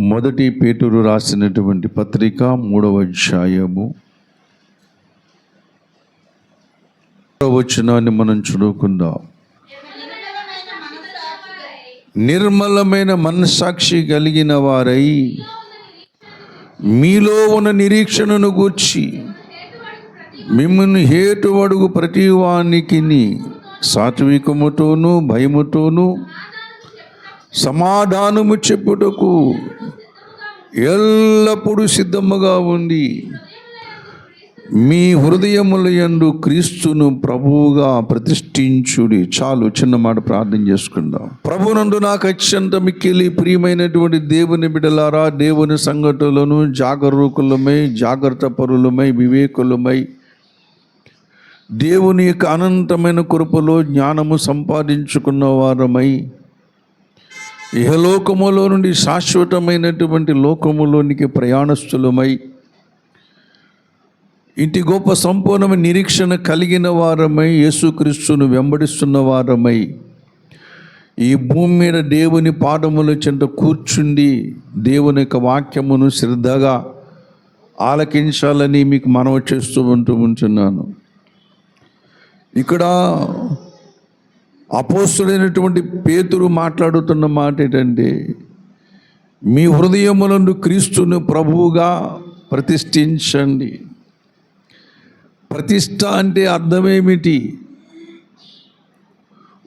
మొదటి పేతురు రాసినటువంటి పత్రిక 3వ అధ్యాయము 6వ వచనాన్ని మనం చదువుకుందాం. నిర్మలమైన మనస్సాక్షి కలిగిన వారై మీలో ఉన్న నిరీక్షణను గూర్చి మిమ్మల్ని హేతువడుగు ప్రతి వానికి సాత్వికముతోనూ భయముతోనూ సమాధానము చెప్పుటకు ఎల్లప్పుడూ సిద్ధముగా ఉంది. మీ హృదయముల యందు క్రీస్తును ప్రభువుగా ప్రతిష్ఠించుడి. చాలు, చిన్న మాట ప్రార్థన చేసుకుందాం. ప్రభునందు నాకు అత్యంత మిక్కిలి ప్రియమైనటువంటి దేవుని బిడ్డలారా, దేవుని సంగతులను జాగరూకులమై, జాగ్రత్త పరులమై, వివేకులమై, దేవుని యొక్క అనంతమైన కృపలో జ్ఞానము సంపాదించుకున్న వారమై, ఇహలోకములో నుండి శాశ్వతమైనటువంటి లోకములోనికి ప్రయాణస్తులమై, ఇంటి గొప్ప సంపూర్ణమైన నిరీక్షణ కలిగిన వారమై, యేసుక్రీస్తును వెంబడిస్తున్న వారమై, ఈ భూమి మీద దేవుని పాదముల చెంత కూర్చుండి దేవుని యొక్క వాక్యమును శ్రద్ధగా ఆలకించాలని మీకు మనవి చేస్తూ ఉంటున్నాను. ఇక్కడ అపోస్తలుడైనటువంటి పేతురు మాట్లాడుతున్న మాట ఏంటంటే, మీ హృదయములందు క్రీస్తును ప్రభువుగా ప్రతిష్ఠించండి. ప్రతిష్ఠ అంటే అర్థమేమిటి?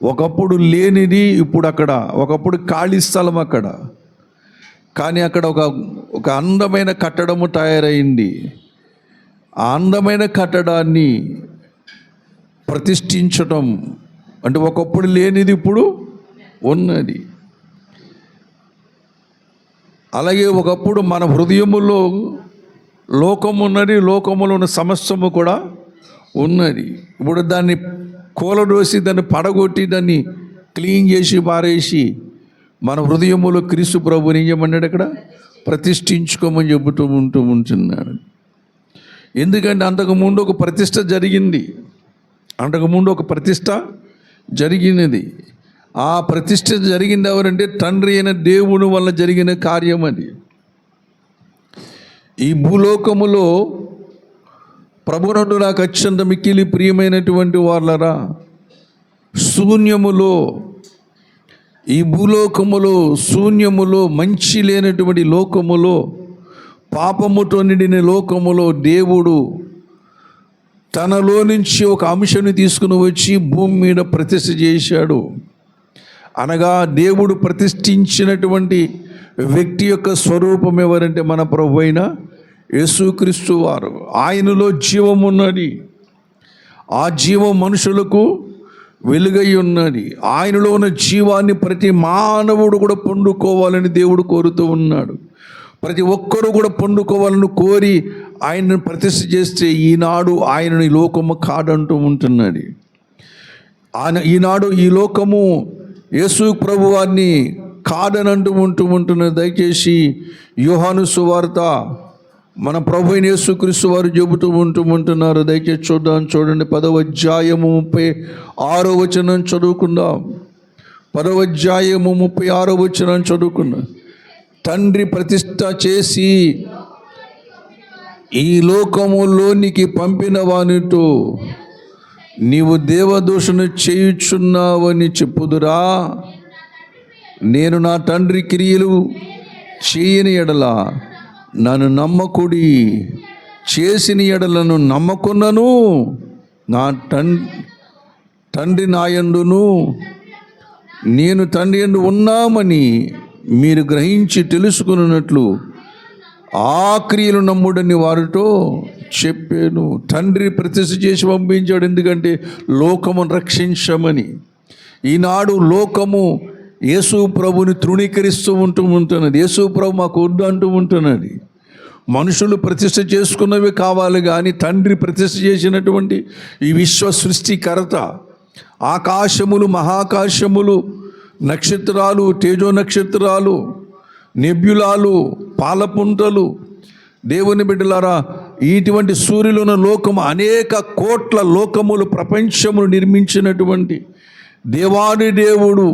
ఒకప్పుడు లేనిది ఇప్పుడు అక్కడ, ఒకప్పుడు ఖాళీ స్థలం అక్కడ, కానీ అక్కడ ఒక అందమైన కట్టడము తయారైంది. ఆ అందమైన కట్టడాన్ని ప్రతిష్ఠించటం అంటే ఒకప్పుడు లేనిది ఇప్పుడు ఉన్నది. అలాగే ఒకప్పుడు మన హృదయములో లోకము ఉన్నది, లోకములో ఉన్న సమస్యము కూడా ఉన్నది. ఇప్పుడు దాన్ని కూలదోసి, దాన్ని పడగొట్టి, దాన్ని క్లీన్ చేసి పారేసి మన హృదయములో క్రీస్తు ప్రభుని ఏం చేయమన్నాడు? అక్కడ ప్రతిష్ఠించుకోమని చెబుతూ ఉంటున్నాడు. ఎందుకంటే అంతకుముందు ఒక ప్రతిష్ట జరిగింది, అంతకుముందు ఒక ప్రతిష్ట జరిగినది. ఆ ప్రతిష్ట జరిగింది ఎవరంటే తండ్రి అయిన దేవుని వల్ల జరిగిన కార్యం అది. ఈ భూలోకములో ప్రభునందు నాకు అత్యంత మిక్కిలి ప్రియమైనటువంటి వాళ్ళరా, శూన్యములో, ఈ భూలోకములో శూన్యములో, మంచి లేనటువంటి లోకములో, పాపముతో నిండిన లోకములో దేవుడు తనలో నుంచి ఒక అంశాన్ని తీసుకుని వచ్చి భూమి మీద ప్రతిష్ఠ చేశాడు. అనగా దేవుడు ప్రతిష్ఠించినటువంటి వ్యక్తి యొక్క స్వరూపం ఎవరంటే మన ప్రభు అయిన యేసుక్రీస్తు వారు. ఆయనలో జీవం ఉన్నది, ఆ జీవం మనుషులకు వెలుగై ఉన్నది. ఆయనలో ఉన్న జీవాన్ని ప్రతి మానవుడు కూడా పొందుకోవాలని దేవుడు కోరుతూ ఉన్నాడు. ప్రతి ఒక్కరూ కూడా పొందుకోవాలని కోరి ఆయనను ప్రతిష్ఠ చేస్తే ఈనాడు ఆయనని లోకము కాదంటూ ఉంటున్నది. ఈనాడు ఈ లోకము యేసు ప్రభువాన్ని కాదనంటూ ఉంటున్నది. దయచేసి యోహాను సువార్త మన ప్రభు అయిన యేసుక్రీస్తు వారు చెబుతూ ఉంటున్నారు. దయచేసి చూడండి. 10వ అధ్యాయము 36వ వచనం చదువుకుందాం. 10వ అధ్యాయము 36వ వచనం చదువుకుందాం. తండ్రి ప్రతిష్ఠ చేసి ఈ లోకములోనికి పంపిన వానితో నీవు దేవదూషణ చేయుచున్నావని చెప్పుదురా? నేను నా తండ్రి క్రియలు చేయని ఎడల నన్ను నమ్మకుడి, చేసిన ఎడలను నమ్మకున్నను నా తండ్రి నాయందును నేను తండ్రి యందు ఉన్నామని మీరు గ్రహించి తెలుసుకున్నట్లు ఆ క్రియలు నమ్ముడని వారితో చెప్పాను. తండ్రి ప్రతిష్ఠ చేసి పంపించాడు, ఎందుకంటే లోకమును రక్షించమని. ఈనాడు లోకము యేసు ప్రభుని తృణీకరిస్తూ ఉంటున్నది. యేసు ప్రభు మాకు వద్దు అంటూ ఉంటున్నది. మనుషులు ప్రతిష్ఠ చేసుకున్నవి కావాలి, కానీ తండ్రి ప్రతిష్ఠ చేసినటువంటి ఈ విశ్వ సృష్టికర్త, ఆకాశములు, మహాకాశములు, నక్షత్రాలు, తేజో నక్షత్రాలు, నెబ్యులాలు, పాలపుంటలు, దేవుని బిడ్డలారా, ఇటువంటి సూర్యులున్న లోకము, అనేక కోట్ల లోకములు, ప్రపంచములు నిర్మించినటువంటి దేవాది దేవుడు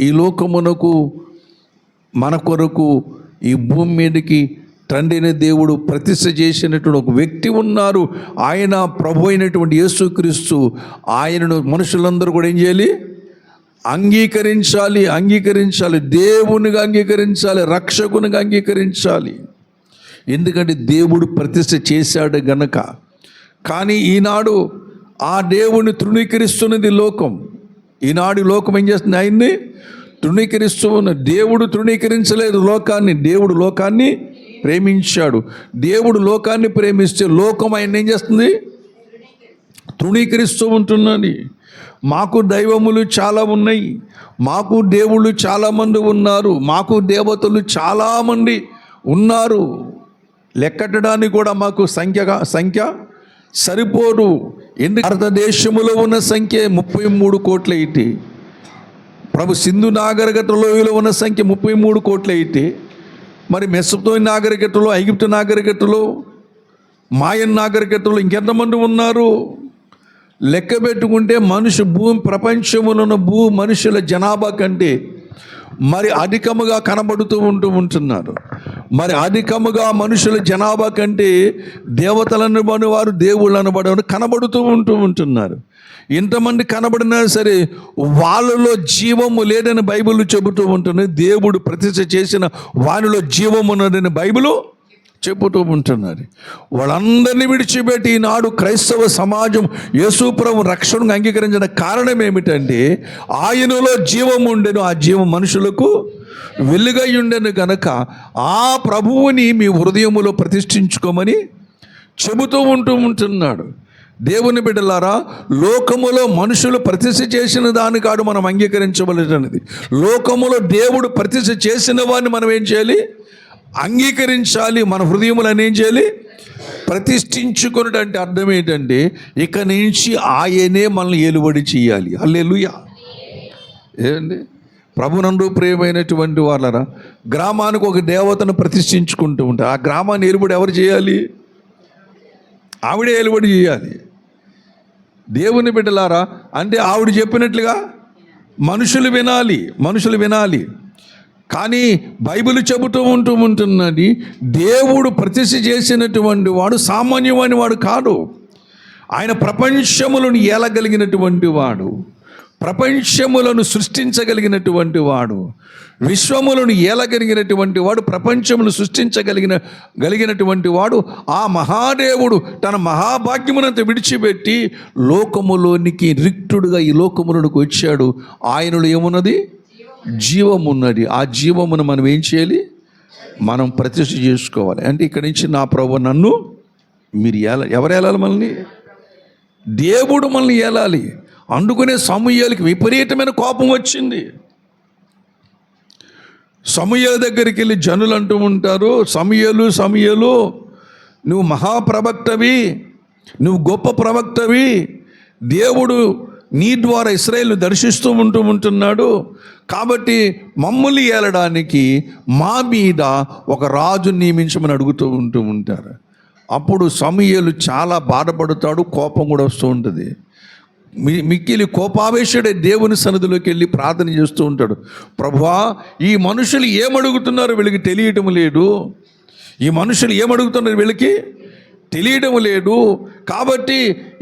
ఈ లోకమునకు మన కొరకు ఈ భూమి మీదకి తండ్రి అయిన దేవుడు ప్రతిష్ఠ చేసినటువంటి ఒక వ్యక్తి ఉన్నారు. ఆయన ప్రభు అయినటువంటి యేసుక్రీస్తు. ఆయనను మనుషులందరూ కూడా ఏం చేయాలి? అంగీకరించాలి. దేవునిగా అంగీకరించాలి, రక్షకునిగా అంగీకరించాలి. ఎందుకంటే దేవుడు ప్రతిష్ఠ చేశాడు గనక. కానీ ఈనాడు ఆ దేవుని తృణీకరిస్తున్నది లోకం. ఈనాడు లోకం ఏం చేస్తుంది? ఆయన్ని తృణీకరిస్తూ ఉన్న. దేవుడు తృణీకరించలేదు లోకాన్ని. దేవుడు లోకాన్ని ప్రేమించాడు. దేవుడు లోకాన్ని ప్రేమిస్తే లోకం ఆయన ఏం చేస్తుంది? తృణీకరిస్తూ ఉంటున్నది. మాకు దైవములు చాలా ఉన్నాయి, మాకు దేవుళ్ళు చాలామంది ఉన్నారు, మాకు దేవతలు చాలామంది ఉన్నారు, లెక్కట్టడానికి కూడా మాకు సంఖ్య సరిపోదు. ఎందుకు? భారతదేశంలో ఉన్న సంఖ్య 33 కోట్ల అయితే, ప్రభు సింధు నాగరికత లోయలో ఉన్న సంఖ్య 33 కోట్ల అయితే, మరి మెసొపొతేమియా నాగరికతలో, ఐగుప్తు నాగరికతలో, మాయన్ నాగరికతలో ఇంకెంతమంది ఉన్నారు? లెక్క పెట్టుకుంటే భూమి ప్రపంచంలో ఉన్న మనుషుల జనాభా కంటే మరి అధికముగా కనబడుతూ ఉంటున్నారు. మరి అధికముగా మనుషుల జనాభా కంటే దేవతలను వారు, దేవుళ్ళు అనబడేవారు కనబడుతూ ఉంటున్నారు. ఇంతమంది కనబడినా సరే వాళ్ళలో జీవము లేదని బైబిల్ చెబుతూ ఉంటుంది. దేవుడు ప్రతిష్ఠ చేసిన వారిలో జీవము ఉన్నదని బైబిల్ చెబుతూ ఉంటున్నారు. వాళ్ళందరినీ విడిచిపెట్టి ఈనాడు క్రైస్తవ సమాజం యేసుప్రభు రక్షణను అంగీకరించిన కారణం ఏమిటంటే ఆయనలో జీవం ఉండెను, ఆ జీవం మనుషులకు వెలుగై ఉండెను గనక ఆ ప్రభువుని మీ హృదయములో ప్రతిష్ఠించుకోమని చెబుతూ ఉంటున్నాడు. దేవుని బిడ్డలారా, లోకములో మనుషులు ప్రతిష్ఠ చేసిన దాని కాదు మనం అంగీకరించవలసినది. లోకములో దేవుడు ప్రతిష్ఠ చేసిన వాడిని మనం ఏం చేయాలి? అంగీకరించాలి. మన హృదయములను ఏం చేయాలి? ప్రతిష్ఠించుకున్నట్టు. అంటే అర్థం ఏంటంటే ఇక నుంచి ఆయనే మనల్ని ఏలుబడి చేయాలి. హల్లెలూయా. ఏంటి? ప్రభునందు ప్రియమైనటువంటి వాళ్ళరా, గ్రామానికి ఒక దేవతను ప్రతిష్ఠించుకుంటూ ఉంటారు. ఆ గ్రామాన్ని ఏలుబడి ఎవరు చేయాలి? ఆవిడే ఏలుబడి చేయాలి. దేవుని బిడ్డలారా, అంటే ఆవిడ చెప్పినట్లుగా మనుషులు వినాలి. కానీ బైబిల్ చెబుతూ ఉంటున్నది దేవుడు ప్రతిష్ఠ చేసినటువంటి వాడు సామాన్యమైన వాడు కాదు. ఆయన ప్రపంచములను ఏలగలిగినటువంటి వాడు, ప్రపంచములను సృష్టించగలిగినటువంటి వాడు, విశ్వములను ఏలగలిగినటువంటి వాడు, ప్రపంచమును సృష్టించగలిగినటువంటి వాడు. ఆ మహాదేవుడు తన మహాభాగ్యమునంత విడిచిపెట్టి లోకములోనికి రిక్తుడుగా ఈ లోకములోనికి వచ్చాడు. ఆయనలో ఏమున్నది? జీవం ఉన్నది. ఆ జీవమును మనం ఏం చేయాలి? మనం ప్రతిష్ఠ చేసుకోవాలి. అంటే ఇక్కడి నుంచి నా ప్రభు నన్ను మీరు ఎవరు ఏలాలి? మనల్ని దేవుడు మనల్ని ఏలాలి. అందుకనే సమూయేలుకి విపరీతమైన కోపం వచ్చింది. సమూయేలు దగ్గరికి వెళ్ళి జనులు అంటూ ఉంటారు, సమూయేలు నువ్వు మహాప్రవక్తవి, నువ్వు గొప్ప ప్రవక్తవి, దేవుడు నీ ద్వారా ఇశ్రాయేలును దర్శిస్తూ ఉంటున్నాడు. కాబట్టి మమ్మల్ని ఏలడానికి మా మీద ఒక రాజు నియమించమని అడుగుతూ ఉంటారు. అప్పుడు సమూయేలు చాలా బాధపడతాడు, కోపం కూడా వస్తూ ఉంటుంది. మిక్కిలి కోపావేశుడే దేవుని సన్నిధిలోకి వెళ్ళి ప్రార్థన చేస్తూ ఉంటాడు. ప్రభువా, ఈ మనుషులు ఏమడుగుతున్నారు వీళ్ళకి తెలియటం లేదు. ఈ మనుషులు ఏమడుగుతున్నారు వీళ్ళకి తెలియడం లేదు. కాబట్టి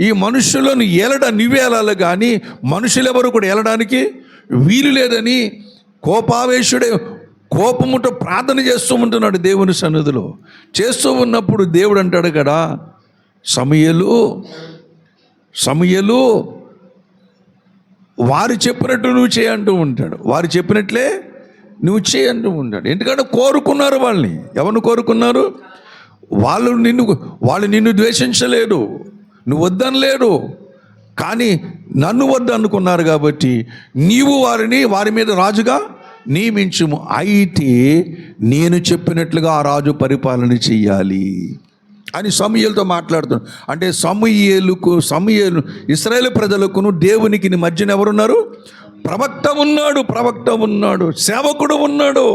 ఈ మనుషులను ఏలడా నువ్వే ఏలాలి, కానీ మనుషులెవరు కూడా ఏలడానికి వీలు లేదని కోపావేశుడే కోపముతో ప్రార్థన చేస్తూ ఉంటున్నాడు దేవుని సన్నిధిలో. చేస్తూ ఉన్నప్పుడు దేవుడు అంటాడు కదా, సమూయేలు వారు చెప్పినట్టు నువ్వు చేయంటూ ఉంటాడు. వారు చెప్పినట్లే నువ్వు చేయంటూ ఉంటాడు. ఎందుకంటే కోరుకున్నారు వాళ్ళని. ఎవరిని కోరుకున్నారు? వాళ్ళు నిన్ను ద్వేషించలేదు, నువ్వు వద్దనలేదు, కానీ నన్ను వద్దనుకున్నారు. కాబట్టి నీవు వారి మీద రాజుగా నియమించుము. అయితే నేను చెప్పినట్లుగా ఆ రాజు పరిపాలన చెయ్యాలి అని సమూయేలుతో మాట్లాడుతున్నాడు. అంటే సమూయేలు ఇశ్రాయేలు ప్రజలకును దేవునికి మధ్యన ఎవరున్నారు? ప్రవక్త ఉన్నాడు, సేవకుడు ఉన్నాడు.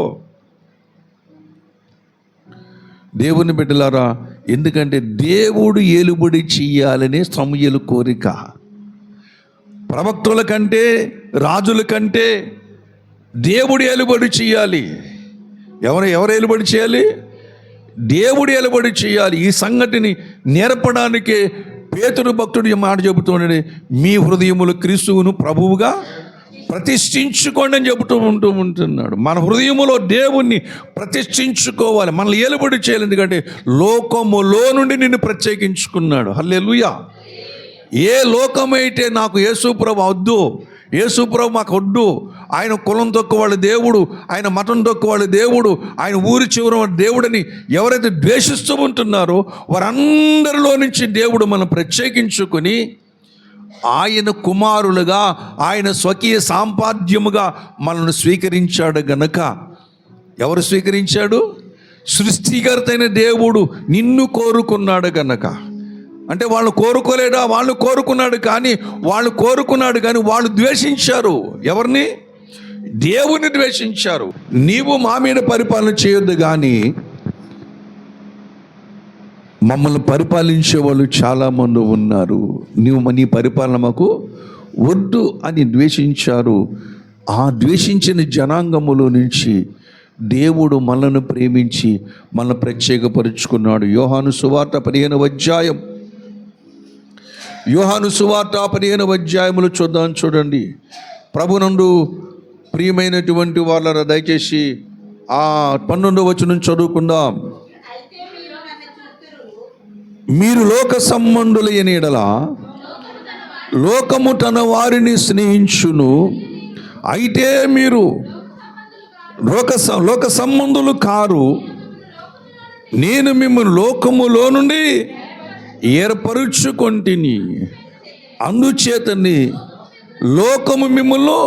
దేవుని బిడ్డలారా, ఎందుకంటే దేవుడు ఏలుబడి చెయ్యాలనే సమూయేలు కోరిక. ప్రవక్తుల కంటే, రాజుల కంటే దేవుడు ఏలుబడి చెయ్యాలి. ఎవరు ఏలుబడి చేయాలి? దేవుడు ఏలుబడి చేయాలి. ఈ సంగతిని నేర్పడానికే పేతురు భక్తుడు ఈ మాట చెబుతున్నాడు, మీ హృదయములు క్రీస్తువును ప్రభువుగా ప్రతిష్ఠించుకోండి అని ఉంటున్నాడు. మన హృదయములో దేవుణ్ణి ప్రతిష్ఠించుకోవాలి, మనల్ని ఏలుబడి చేయాలి. ఎందుకంటే లోకములో నుండి నిన్ను ప్రత్యేకించుకున్నాడు. హల్లెలూయా. ఏ లోకమైతే నాకు యేసుప్రభు వద్దు, యేసుప్రభు మాకు వద్దు, ఆయన కులం తొక్కువాళ్ళు దేవుడు, ఆయన మతం తొక్కువాళ్ళు దేవుడు, ఆయన ఊరి చివర దేవుడని ఎవరైతే ద్వేషిస్తూ ఉంటున్నారో వారందరిలో నుంచి దేవుడు మనం ప్రత్యేకించుకొని ఆయన కుమారులుగా, ఆయన స్వకీయ సాంపాద్యముగా మనల్ని స్వీకరించాడు గనక. ఎవరు స్వీకరించాడు? సృష్టికర్త అయిన దేవుడు నిన్ను కోరుకున్నాడు గనక. అంటే వాళ్ళు కోరుకోలేదా? వాళ్ళు కోరుకున్నాడు కానీ వాళ్ళు ద్వేషించారు. ఎవరిని? దేవుని ద్వేషించారు. నీవు మా మీద పరిపాలన చేయొద్దు కానీ మమ్మల్ని పరిపాలించే వాళ్ళు చాలామంది ఉన్నారు, నీ పరిపాలన మాకు వద్దు అని ద్వేషించారు. ఆ ద్వేషించిన జనాంగములో నుంచి దేవుడు మనల్ని ప్రేమించి మనల్ని ప్రత్యేకపరుచుకున్నాడు. యోహాను సువార్త 15వ అధ్యాయం, యోహాను సువార్త 15వ అధ్యాయములు చూడండి. ప్రభునందు ప్రియమైనటువంటి వాళ్ళ దయచేసి ఆ 12వ వచనం చదువుకుందాం. మీరు లోక సంబంధులైన యెడల లోకము తన వారిని స్నేహించును, అయితే మీరు లోక సంబంధులు కారు, నేను మిమ్మల్ని లోకములో నుండి ఏర్పరుచుకొంటిని, అందుచేతని లోకము మిమ్మల్ని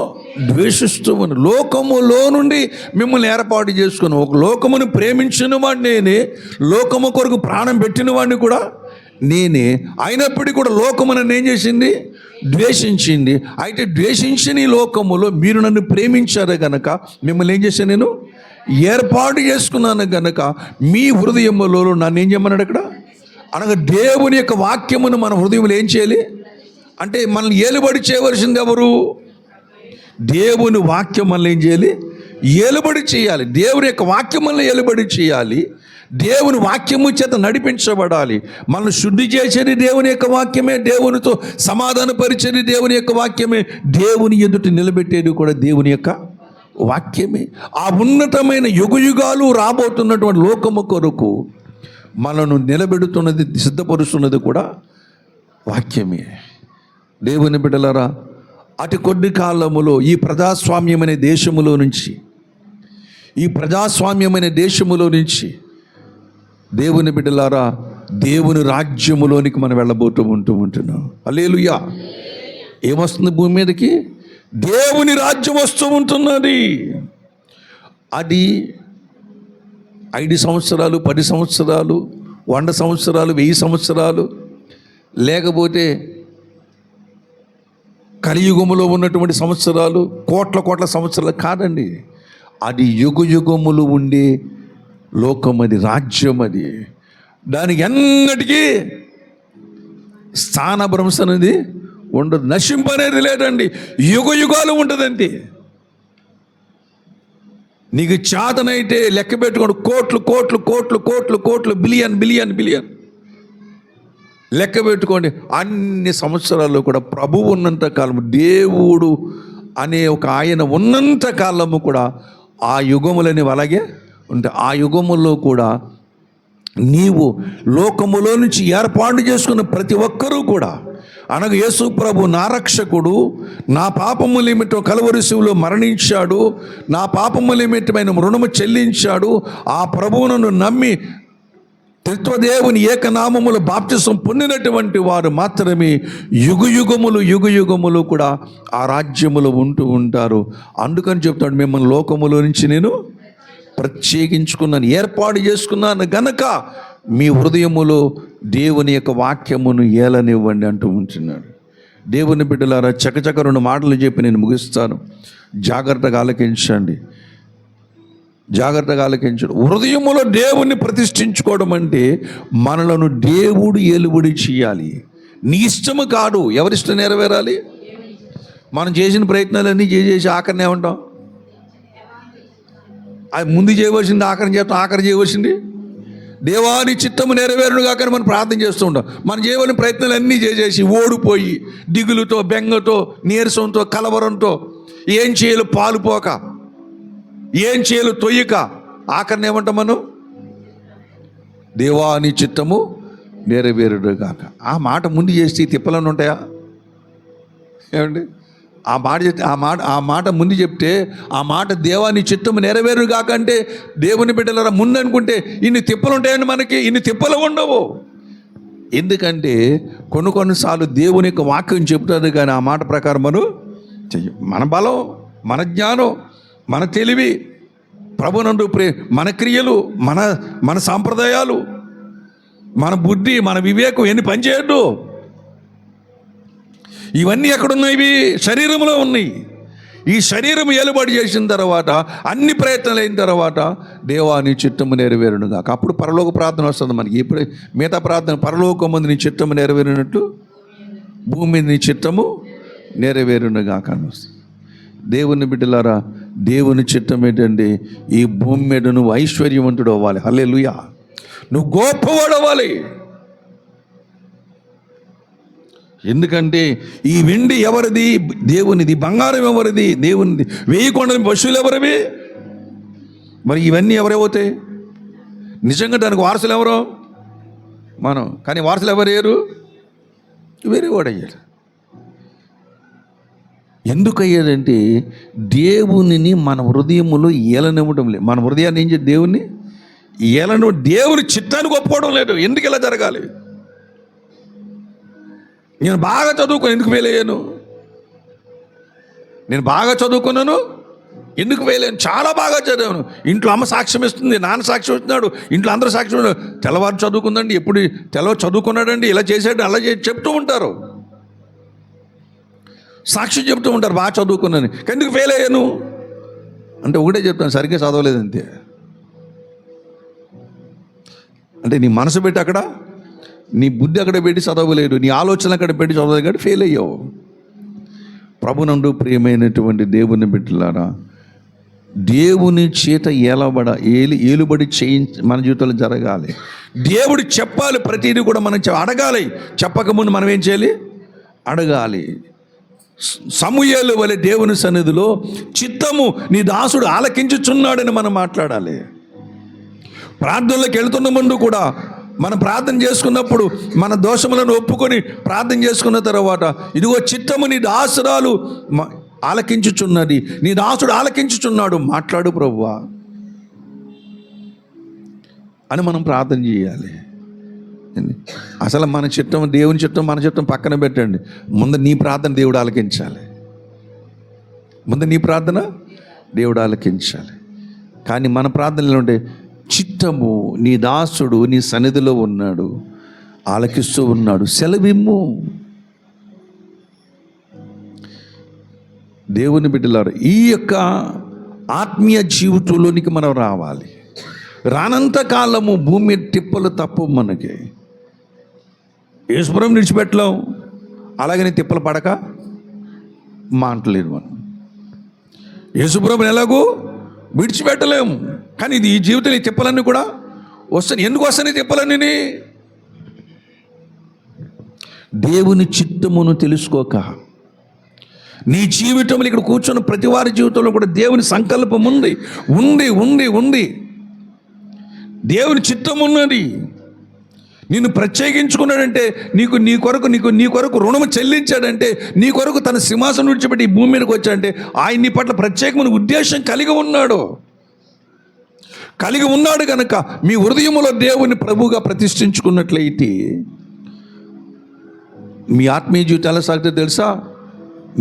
ద్వేషిస్తూ ఉంది. లోకములో నుండి మిమ్మల్ని ఏర్పాటు చేసుకుని, ఒక లోకమును ప్రేమించిన వాడు నేనే, లోకము కొరకు ప్రాణం పెట్టిన వాడిని కూడా నేనే. అయినప్పటికీ కూడా లోకము నన్ను ఏం చేసింది? ద్వేషించింది. అయితే ద్వేషించిన ఈ లోకములో మీరు నన్ను ప్రేమించారు గనక మిమ్మల్ని ఏం చేశాను? నేను ఏర్పాటు చేసుకున్నాను గనక మీ హృదయములో నన్ను ఏం చేయమన్నాడు అక్కడ? అనగా దేవుని యొక్క వాక్యమును మన హృదయంలో ఏం చేయాలి అంటే మనల్ని ఏలుబడి చేయవలసింది ఎవరు? దేవుని వాక్యం మనల్ని ఏం చేయాలి? ఏలుబడి చేయాలి. దేవుని యొక్క వాక్యం మనల్ని ఏలుబడి చేయాలి. దేవుని వాక్యము చేత నడిపించబడాలి. మనల్ని శుద్ధి చేసేది దేవుని యొక్క వాక్యమే, దేవునితో సమాధానపరిచేది దేవుని యొక్క వాక్యమే, దేవుని ఎదుట నిలబెట్టేది కూడా దేవుని యొక్క వాక్యమే. ఆ ఉన్నతమైన యుగయుగాలు రాబోతున్నటువంటి లోకము కొరకు మనను నిలబెడుతున్నది, సిద్ధపరుస్తున్నది కూడా వాక్యమే. దేవుని బిడ్డలారా, అతి కొద్ది కాలములో ఈ ప్రజాస్వామ్యమైన దేశములో నుంచి దేవుని బిడ్డలారా దేవుని రాజ్యములోనికి మనం ఉంటున్నాం. హల్లెలూయా. ఏమొస్తుంది భూమి మీదకి? దేవుని రాజ్యం వస్తూ ఉంటున్నది. అది 5 సంవత్సరాలు, 10 సంవత్సరాలు, 100 సంవత్సరాలు, 1000 సంవత్సరాలు, లేకపోతే కలియుగములో ఉన్నటువంటి సంవత్సరాలు, కోట్ల సంవత్సరాలు కాదండి. అది యుగములు ఉండే లోకం, అది రాజ్యం. అది దానికి ఎన్నటికీ స్థానభ్రంశం అనేది ఉండదు, నశింపనేది లేదండి. యుగాలు ఉంటుందండి. నీకు చేతనైతే లెక్క పెట్టుకోండి, కోట్లు, బిలియన్ లెక్క పెట్టుకోండి. అన్ని సంవత్సరాల్లో కూడా ప్రభువు ఉన్నంత కాలము, దేవుడు అనే ఒక ఆయన ఉన్నంత కాలము కూడా ఆ యుగములనేవి అలాగే ఉంటాయి. ఆ యుగములో కూడా నీవు లోకములో నుంచి ఏర్పాటు చేసుకున్న ప్రతి ఒక్కరూ కూడా, అనగా యేసు ప్రభు నా రక్షకుడు, నా పాపములేమిటో కలువరి శిలువలో మరణించాడు, నా పాపములేమిటమైన రుణము చెల్లించాడు, ఆ ప్రభువును నమ్మి త్రిత్వదేవుని ఏకనామములు బాప్తిసం పొందినటువంటి వారు మాత్రమే యుగయుగములు కూడా ఆ రాజ్యములో ఉంటూ ఉంటారు. అందుకని చెప్తాడు, మిమ్మల్ని లోకములో నుంచి నేను ప్రత్యేకించుకున్నాను, ఏర్పాటు చేసుకున్నాను గనక మీ హృదయములో దేవుని యొక్క వాక్యమును ఏలనివ్వండి అంటూ ఉంటున్నాడు. దేవుని బిడ్డలారా, చకచక 2 మాటలు చెప్పి నేను ముగిస్తాను. జాగ్రత్తగా ఆలకించండి. హృదయములో దేవుణ్ణి ప్రతిష్ఠించుకోవడం అంటే మనలను దేవుడు ఏలుబడి చేయాలి. నీ ఇష్టము కాదు, ఎవరిష్టం నెరవేరాలి? మనం చేసిన ప్రయత్నాలన్నీ చేసి ఆఖరిని ఏమంటాం? అది ముందు చేయవలసింది, ఆఖరి చేస్తాం, ఆఖరి చేయవలసింది దేవాని చిత్తము నెరవేరును కాకని మనం ప్రార్థన చేస్తూ ఉంటాం. మనం చేయవలసిన ప్రయత్నాలు అన్నీ చేసేసి ఓడిపోయి దిగులుతో, బెంగతో, నీరసంతో, కలవరంతో, ఏం చేయాలో పాలుపోక, ఏం చేయాలో తొయ్యక ఆఖరిని ఏమంటాం మనం? దేవాని చిత్తము నెరవేరుడు కాక. ఆ మాట ముందు చేస్తే తిప్పలను ఉంటాయా? ఏమండి? ఆ మాట ముందు చెప్తే, ఆ మాట దేవాని చిత్తము నెరవేరు కాక అంటే దేవుని బిడ్డలరా ముందు అనుకుంటే ఇన్ని తిప్పలు ఉంటాయండి. మనకి ఇన్ని తిప్పలు ఉండవు. ఎందుకంటే కొన్నిసార్లు దేవుని యొక్క వాక్యం చెప్తుంది, కానీ ఆ మాట ప్రకారం మనం చెయ్యం. మన బలం, మన జ్ఞానం, మన తెలివి, ప్రభునందు మన క్రియలు, మన సాంప్రదాయాలు, మన బుద్ధి, మన వివేకం ఎన్ని పనిచేయద్దు. ఇవన్నీ ఎక్కడున్నాయి? ఇవి శరీరంలో ఉన్నాయి. ఈ శరీరం ఏలుబడి చేసిన తర్వాత, అన్ని ప్రయత్నాలు అయిన తర్వాత దేవాని చిత్తము నెరవేరును కాక. అప్పుడు పరలోక ప్రార్థన వస్తుంది మనకి. ఇప్పుడు మిగతా ప్రార్థన, పరలోకం ముందు నీ చిత్తము నెరవేరినట్టు భూమి మీద నీ చిత్తము నెరవేరును కాక అని వస్తుంది. దేవుని బిడ్డలారా, దేవుని చిత్తం ఏంటంటే ఈ భూమి మీద నువ్వు ఐశ్వర్యవంతుడు అవ్వాలి. హల్లెలూయా. నువ్వు గొప్పవాడు అవ్వాలి. ఎందుకంటే ఈ వెండి ఎవరిది? దేవునిది. బంగారం ఎవరిది? దేవునిది. 1000 కొండల పశువులు ఎవరివి? మరి ఇవన్నీ ఎవరెవతాయి? నిజంగా దానికి వారసులు ఎవరో మనం. కానీ వారసులు ఎవరయ్యారు? వేరే వాడు అయ్యాడు. ఎందుకు అయ్యాడంటే దేవునిని మన హృదయములో ఏలనివ్వడం లేదు. మన హృదయాన్ని ఏం చేసి దేవుణ్ణి ఏలను, దేవుని చిత్తానికి ఒప్పుకోవడం లేదు. ఎందుకు ఇలా జరగాలి? నేను బాగా చదువుకుని ఎందుకు ఫెయిల్ అయ్యాను? నేను బాగా చదువుకున్నాను, ఎందుకు ఫెయిల్ అయ్యాను? చాలా బాగా చదివాను. ఇంట్లో అమ్మ సాక్ష్యం ఇస్తుంది, నాన్న సాక్ష్యం ఇస్తున్నాడు, ఇంట్లో అందరూ సాక్ష్యం ఇస్తున్నారు. తెల్లవారు చదువుకుందండి, ఎప్పుడు తెల్లవారు చదువుకున్నాడండి, ఇలా చేశాడు, అలా చెప్తూ ఉంటారు, సాక్ష్యం చెప్తూ ఉంటారు, బాగా చదువుకున్నాను. ఎందుకు ఫెయిల్ అయ్యాను అంటే ఒకటే చెప్తాను, సరిగ్గా చదవలేదు అంతే. అంటే నీ మనసు పెట్టి అక్కడ, నీ బుద్ధి అక్కడ పెట్టి చదవలేదు, నీ ఆలోచన అక్కడ పెట్టి చదవలేదు, కాబట్టి ఫెయిల్ అయ్యావు. ప్రభునందు ప్రియమైనటువంటి దేవుని బిడ్డలారా, దేవుని చేత ఏలుబడి మన జీవితంలో జరగాలి. దేవుడు చెప్పాలి, ప్రతిదీ కూడా మనం అడగాలి. చెప్పకముందు మనం ఏం చేయాలి? అడగాలి. సమూయేలు వలె దేవుని సన్నిధిలో చిత్తము నీ దాసుడు ఆలకించుచున్నాడని మనం మాట్లాడాలి. ప్రార్థనలోకి వెళ్తున్న ముందు కూడా మనం ప్రార్థన చేసుకున్నప్పుడు మన దోషములను ఒప్పుకొని ప్రార్థన చేసుకున్న తర్వాత, ఇదిగో చిత్తము నీ దాసురాలు ఆలకించుచున్నది, నీ దాసుడు ఆలకించుచున్నాడు, మాట్లాడు ప్రభువా అని మనం ప్రార్థన చేయాలి. అసలు మన చిత్తం, దేవుని చిత్తం, మన చిత్తం పక్కన పెట్టండి. ముందు నీ ప్రార్థన దేవుడు ఆలకించాలి. ముందు నీ ప్రార్థన దేవుడు ఆలకించాలి. కానీ మన ప్రార్థనలో ఉండే చిత్తము నీ దాసుడు నీ సన్నిధిలో ఉన్నాడు, ఆలకిస్తూ ఉన్నాడు, సెలవిమ్ము. దేవుని బిడ్డలారా, ఈ యొక్క ఆత్మీయ జీవితంలోనికి మనం రావాలి. రానంత కాలము భూమి తిప్పలు తప్పు. మనకి యేసుప్రభువుని విడిచిపెట్టలేం, అలాగని తిప్పలు పడక మాంటలేదు. మనం యేసుప్రభువుని ఎలాగూ విడిచిపెట్టలేము. కానీ ఇది ఈ జీవితంలో ఈ తిప్పలన్నీ కూడా వస్తాయి. ఎందుకు వస్తాయి తిప్పలన్నీ? దేవుని చిత్తమును తెలుసుకోక, నీ జీవితంలో ఇక్కడ కూర్చొని ప్రతి వారి జీవితంలో కూడా దేవుని సంకల్పం ఉంది, ఉంది ఉంది ఉంది దేవుని చిత్తం ఉన్నది. నిన్ను ప్రత్యేకించుకున్నాడంటే, నీ కొరకు రుణము చెల్లించాడంటే, నీ కొరకు తన సింహాసనం విడిచిపెట్టి ఈ భూమి మీదకి వచ్చాడంటే ఆయన నీ పట్ల ప్రత్యేకమైన ఉద్దేశం కలిగి ఉన్నాడు కనుక మీ హృదయములో దేవుని ప్రభువుగా ప్రతిష్ఠించుకున్నట్లయితే మీ ఆత్మీయ జీవితం ఎలా సాగుతుందో తెలుసా?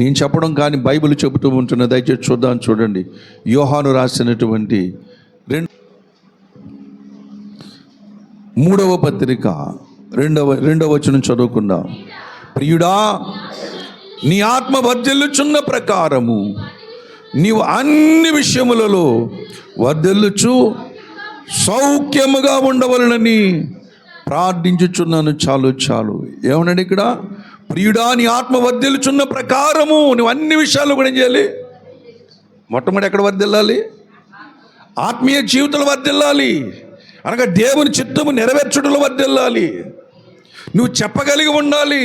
నేను చెప్పడం కానీ బైబిల్ చెబుతూ ఉంటున్నా. దయచేసి చూడండి. యోహాను రాసినటువంటి 3వ పత్రిక 2వ వచనం చదువుకుందాం. ప్రియుడా, నీ ఆత్మ వర్ధిల్లుచున్న ప్రకారము నీవు అన్ని విషయములలో వర్ధిల్లుచు సౌఖ్యముగా ఉండవలనని ప్రార్థించుచున్నాను. చాలు. ఏమన్నాడు ఇక్కడ? ప్రియుడా, నీ ఆత్మ వర్ధిల్లుచున్న ప్రకారము నువ్వు అన్ని విషయాలు కూడా ఏం చేయాలి? మొట్టమొదటి ఎక్కడ వర్ధిల్లాలి? ఆత్మీయ జీవితంలో వర్ధిల్లాలి, అనగా దేవుని చిత్తము నెరవేర్చుటలో వర్ధిల్లాలి. నువ్వు చెప్పగలిగి ఉండాలి.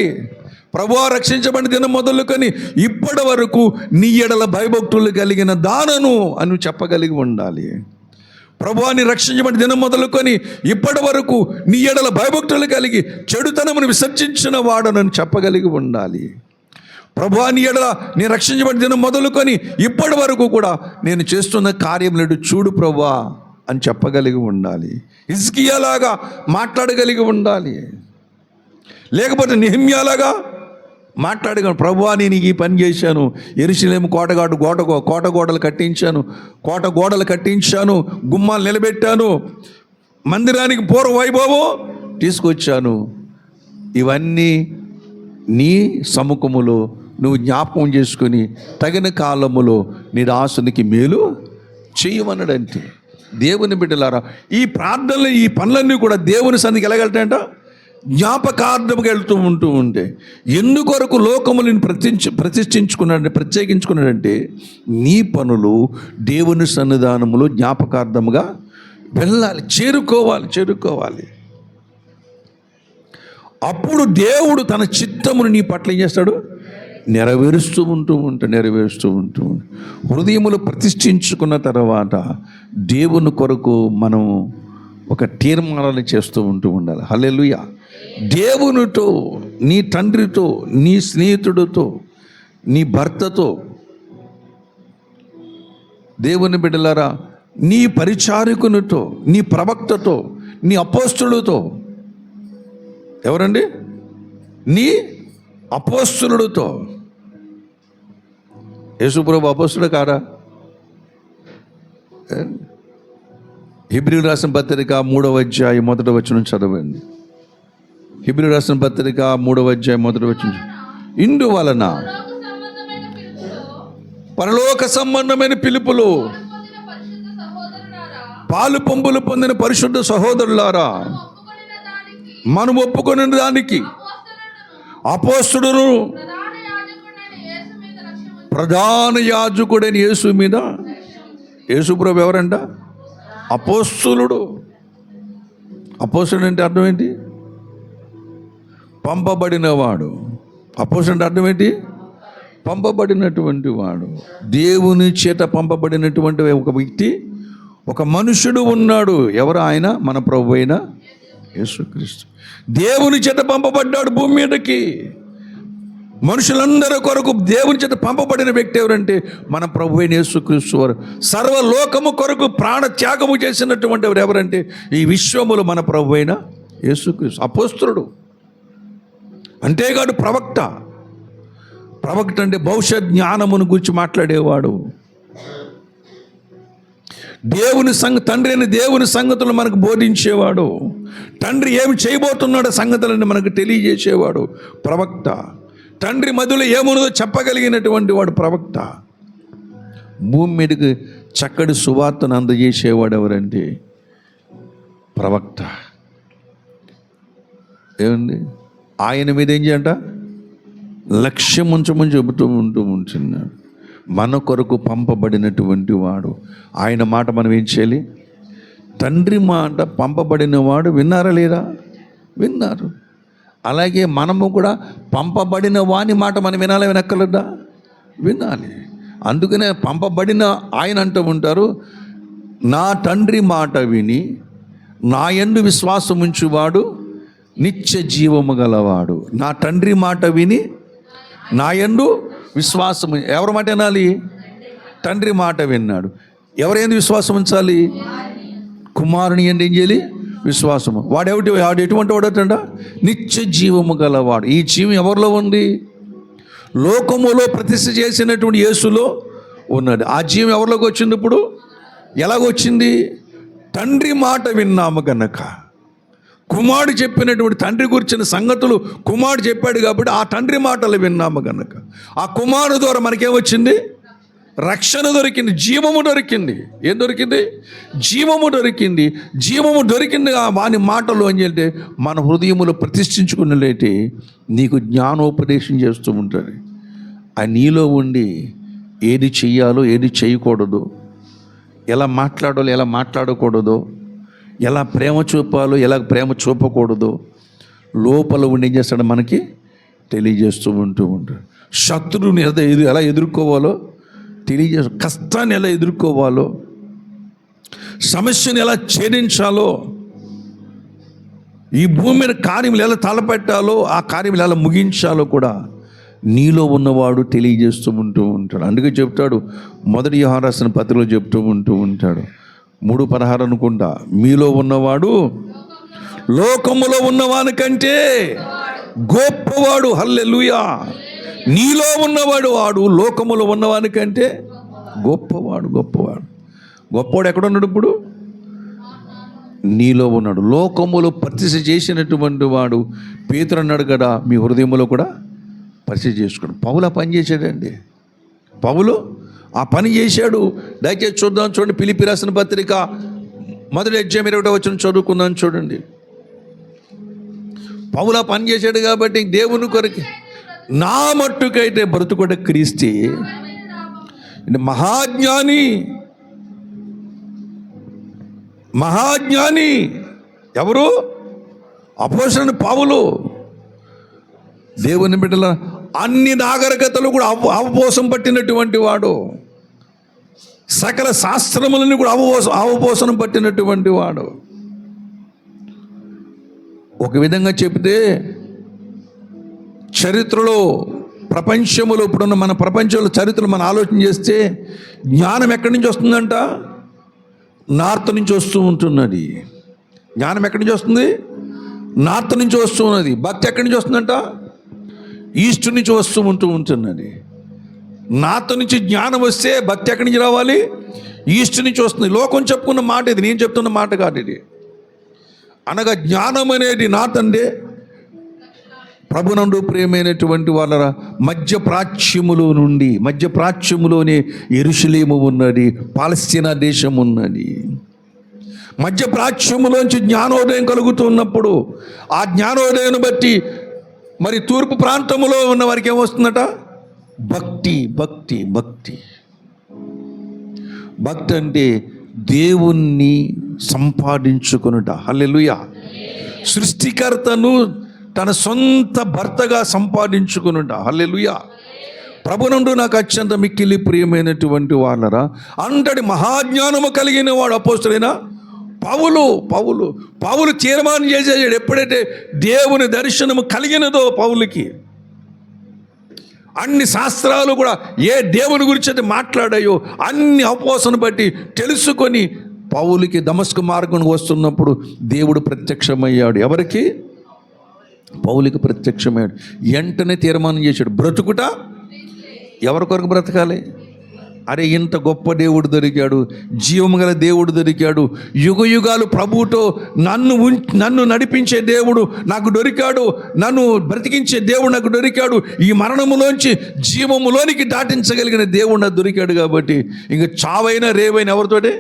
ప్రభువా రక్షించబడిన దినం మొదలుకొని ఇప్పటి వరకు నీ ఎడల భయభక్తులు కలిగిన దానను అని నువ్వు చెప్పగలిగి ఉండాలి. ప్రభువాని రక్షించబడిన దినం మొదలుకొని ఇప్పటి వరకు నీ ఎడల భయభక్తులు కలిగి చెడుతనమును విసర్జించిన వాడనని చెప్పగలిగి ఉండాలి. ప్రభువాని ఎడల నీ రక్షించబడిన దినం మొదలుకొని ఇప్పటి వరకు కూడా నేను చేస్తున్న కార్యములను చూడు ప్రభువా అని చెప్పగలిగి ఉండాలి. హిజ్కియాలాగా మాట్లాడగలిగి ఉండాలి. లేకపోతే నెహెమ్యాలాగా మాట్లాడగలను. ప్రభువా నేను ఈ పని చేశాను, యెరూషలేము కోట గోడలు కట్టించాను, గుమ్మాలు నిలబెట్టాను, మందిరానికి పూర్వ వైభవం తీసుకొచ్చాను. ఇవన్నీ నీ సముఖములో నువ్వు జ్ఞాపకం చేసుకొని తగిన కాలములో నీ దాసునికి మేలు చేయమన్నాడంటే. దేవుని బిడ్డలారా, ఈ ప్రార్థనలు ఈ పనులన్నీ కూడా దేవుని సన్నిధికి వెళ్ళగలుగుతాయంట జ్ఞాపకార్థముగా ఉంటూ ఉంటే. ఎందుకొరకు లోకములను ప్రత్యేకించుకున్నాడంటే నీ పనులు దేవుని సన్నిధానములో జ్ఞాపకార్థముగా వెళ్ళాలి, చేరుకోవాలి. అప్పుడు దేవుడు తన చిత్తమును నీ పట్ల ఏం చేస్తాడు? నెరవేరుస్తూ ఉంటూ హృదయములు ప్రతిష్ఠించుకున్న తర్వాత దేవుని కొరకు మనం ఒక తీర్మానాలు చేస్తూ ఉండాలి. హల్లెలూయా. దేవునితో, నీ తండ్రితో, నీ స్నేహితుడితో, నీ భర్తతో, దేవుని బిడ్డలారా, నీ పరిచారకునితో, నీ ప్రవక్తతో, నీ అపోస్తులతో. ఎవరండి? నీ అపోస్తులుడితో. యేసుప్రభు అపోస్తుడు కాడా? హెబ్రీయులకు రాసిన పత్రిక 3వ అధ్యాయం 1వ వచనం చదవండి. హెబ్రీయులకు రాసిన పత్రిక 3వ అధ్యాయం 1వ వచనం. ఇందువలన పరలోక సంబంధమైన పిలుపులో పాలు పంపులు పొందిన పరిశుద్ధ సహోదరులారా, మనం ఒప్పుకొనిన దానికి అపోస్తుడును ప్రధాన యాజకుడైన యేసు మీద. యేసుప్రభు ఎవరంట? అపోస్తులుడు. అపోస్తుడు అంటే అర్థం ఏంటి? పంపబడినవాడు. అపోస్తుడు అంటే అర్థం ఏంటి? పంపబడినటువంటి వాడు. దేవుని చేత పంపబడినటువంటి ఒక వ్యక్తి, ఒక మనుషుడు ఉన్నాడు. ఎవరు ఆయన? మన ప్రభు అయిన యేసుక్రీస్తు. దేవుని చేత పంపబడ్డాడు భూమి మీదకి. మనుషులందరి కొరకు దేవుని చేత పంపబడిన వ్యక్తి ఎవరంటే మన ప్రభు అయిన యేసుక్రీస్తు వారు. సర్వలోకము కొరకు ప్రాణ త్యాగము చేసినటువంటి వారు ఎవరంటే ఈ విశ్వములు మన ప్రభు అయిన యేసుక్రీస్తు. అపోస్తులుడు. అంతేకాదు ప్రవక్త. ప్రవక్త అంటే భవిష్యత్ జ్ఞానమును గురించి మాట్లాడేవాడు. తండ్రి అయిన దేవుని సంగతులు మనకు బోధించేవాడు. తండ్రి ఏమి చేయబోతున్నాడో సంగతులను మనకు తెలియజేసేవాడు ప్రవక్త. తండ్రి మధ్యలో ఏమున్నదో చెప్పగలిగినటువంటి వాడు ప్రవక్త. భూమి మీదకి చక్కటి సువార్తను అందజేసేవాడు ఎవరంటే ప్రవక్త. ఏమండి? ఆయన మీద ఏం చేయంట? లక్ష్యం ఉంచమని చెబుతూ ఉంటున్నాడు. మన కొరకు పంపబడినటువంటి వాడు. ఆయన మాట మనం ఏం చేయాలి? తండ్రి మాట పంపబడిన వాడు విన్నారా లేదా? విన్నారు. అలాగే మనము కూడా పంపబడిన వాని మాట మనం వినక్కర్లేదా? వినాలి. అందుకనే పంపబడిన ఆయన అంటూ ఉంటారు, నా తండ్రి మాట విని నా యందు విశ్వాసం ఉంచువాడు నిత్య జీవము గలవాడు. నా తండ్రి మాట విని నా యందు విశ్వాసం. ఎవరి మాట వినాలి? తండ్రి మాట విన్నాడు. ఎవరేంది విశ్వాసం ఉంచాలి? కుమారుని ఏంటి ఏం చేయాలి? విశ్వాసము. వాడు ఎటువంటి వాడటంట? నిత్య జీవము గలవాడు. ఈ జీవం ఎవరిలో ఉంది? లోకములో ప్రతిష్ఠ చేసినటువంటి యేసులో ఉన్నది. ఆ జీవం ఎవరిలోకి వచ్చింది? ఇప్పుడు ఎలాగొచ్చింది? తండ్రి మాట విన్నాము కనుక. కుమారుడు చెప్పినటువంటి తండ్రి గురించిన సంగతులు కుమారుడు చెప్పాడు కాబట్టి ఆ తండ్రి మాటలు విన్నాము కనుక ఆ కుమారుడు ద్వారా మనకేమొచ్చింది? రక్షణ దొరికింది, జీవము దొరికింది. ఏం దొరికింది? జీవము దొరికింది. జీవము దొరికింది. వాని మాటలు అని అంటే మన హృదయములో ప్రతిష్ఠించుకున్నట్లయితే నీకు జ్ఞానోపదేశం చేస్తూ ఉంటుంది. ఆ నీలో ఉండి ఏది చెయ్యాలో ఏది చేయకూడదు, ఎలా మాట్లాడాలో ఎలా మాట్లాడకూడదో, ఎలా ప్రేమ చూపాలో ఎలా ప్రేమ చూపకూడదో లోపల ఉండి ఏం చేస్తాడు మనకి తెలియజేస్తూ ఉంటాడు. శత్రువుని ఎలా ఎదుర్కోవాలో తెలియజేస్తాడు. కష్టాన్ని ఎలా ఎదుర్కోవాలో, సమస్యను ఎలా ఛేదించాలో, ఈ భూమి మీద కార్యములు ఎలా తలపెట్టాలో, ఆ కార్యములు ఎలా ముగించాలో కూడా నీలో ఉన్నవాడు తెలియజేస్తూ ఉంటాడు. అందుకే చెప్తాడు, మొదటి యోహాను రాసిన పత్రికలో చెప్తూ ఉంటాడు 3:16 అనుకుంటా, మీలో ఉన్నవాడు లోకములో ఉన్నవాని కంటే గొప్పవాడు. హల్లెలూయా. నీలో ఉన్నవాడు లోకములో ఉన్నవాని కంటే గొప్పవాడు. గొప్పవాడు ఎక్కడున్నాడు? ఇప్పుడు నీలో ఉన్నాడు. లోకములో పరిచయ చేసినటువంటి వాడు పేతురు అన్నాడు కదా, మీ హృదయంలో కూడా పరిచయం చేసుకోండి. పౌలు ఆ పని చేశాడండి. పౌలు ఆ పని చేశాడు. దయచేసి చూద్దాం, చూడండి. ఫిలిప్పీ రాసిన పత్రిక 1వ అధ్యాయం 20వ వచనం చదువుకుందాం. చూడండి, పౌలు ఆ పని చేశాడు కాబట్టి దేవుని కొరకు నా మట్టుకైతే బ్రతుకుట క్రీస్తే. మహాజ్ఞాని ఎవరు? అపోస్తలుడైన పౌలు. దేవుని బిడ్డల అన్ని నాగరికతలు కూడా అవపోసం పట్టినటువంటి వాడు. సకల శాస్త్రములను కూడా అవపోసనం పట్టినటువంటి వాడు. ఒక విధంగా చెప్తే చరిత్రలో, ప్రపంచంలో, ఇప్పుడున్న మన ప్రపంచంలో చరిత్రలు మనం ఆలోచన చేస్తే జ్ఞానం ఎక్కడి నుంచి వస్తుందంట? నార్త్ నుంచి వస్తూ ఉంటున్నది. జ్ఞానం ఎక్కడి నుంచి వస్తుంది? నార్త్ నుంచి వస్తూ ఉన్నది. భక్తి ఎక్కడి నుంచి వస్తుందంట? ఈస్ట్ నుంచి వస్తూ ఉంటున్నది. నార్త్ నుంచి జ్ఞానం వస్తే భక్తి ఎక్కడి నుంచి రావాలి? ఈస్ట్ నుంచి వస్తుంది. లోకం చెప్పుకున్న మాట ఇది, నేను చెప్తున్న మాట కాదు ఇది. అనగా జ్ఞానం అనేది నార్త్ అంటే ప్రభునందు ప్రియమైనటువంటి వాళ్ళ మధ్యప్రాచ్యములోనే యెరూషలేము ఉన్నది, పాలస్తీనా దేశం ఉన్నది. మధ్యప్రాచ్యములోంచి జ్ఞానోదయం కలుగుతున్నప్పుడు ఆ జ్ఞానోదయాన్ని బట్టి మరి తూర్పు ప్రాంతంలో ఉన్న వారికి ఏమొస్తుందట? భక్తి. భక్తి అంటే దేవుణ్ణి సంపాదించుకొనుట. హల్లెలూయా. సృష్టికర్తను తన సొంత భర్తగా సంపాదించుకొనుట. హల్లెలూయా. ప్రభునందు నాకు అత్యంత మిక్కిలి ప్రియమైనటువంటి వాళ్ళరా, అంతటి మహాజ్ఞానము కలిగిన వాడు అపోస్తలుడైన పౌలు తీర్మానం చేసేసాడు. ఎప్పుడైతే దేవుని దర్శనము కలిగినదో పౌలుకి, అన్ని శాస్త్రాలు కూడా ఏ దేవుని గురించి అయితే మాట్లాడాయో అన్ని అవపోసను బట్టి తెలుసుకొని పౌలుకి దమస్కు మార్గం వస్తున్నప్పుడు దేవుడు ప్రత్యక్షమయ్యాడు. ఎవరికి? పౌలుకి ప్రత్యక్షమయ్యాడు. వెంటనే తీర్మానం చేశాడు, బ్రతుకుట ఎవరి కొరకు బ్రతకాలి? అరే, ఇంత గొప్ప దేవుడు దొరికాడు, జీవము గల దేవుడు దొరికాడు, యుగ యుగాలు ప్రభువుతో నన్ను నడిపించే దేవుడు నాకు దొరికాడు, నన్ను బ్రతికించే దేవుడు నాకు దొరికాడు, ఈ మరణములోంచి జీవములోనికి దాటించగలిగిన దేవుడు నాకు దొరికాడు. కాబట్టి ఇంక చావైనా రేవైనా ఎవరితోటే?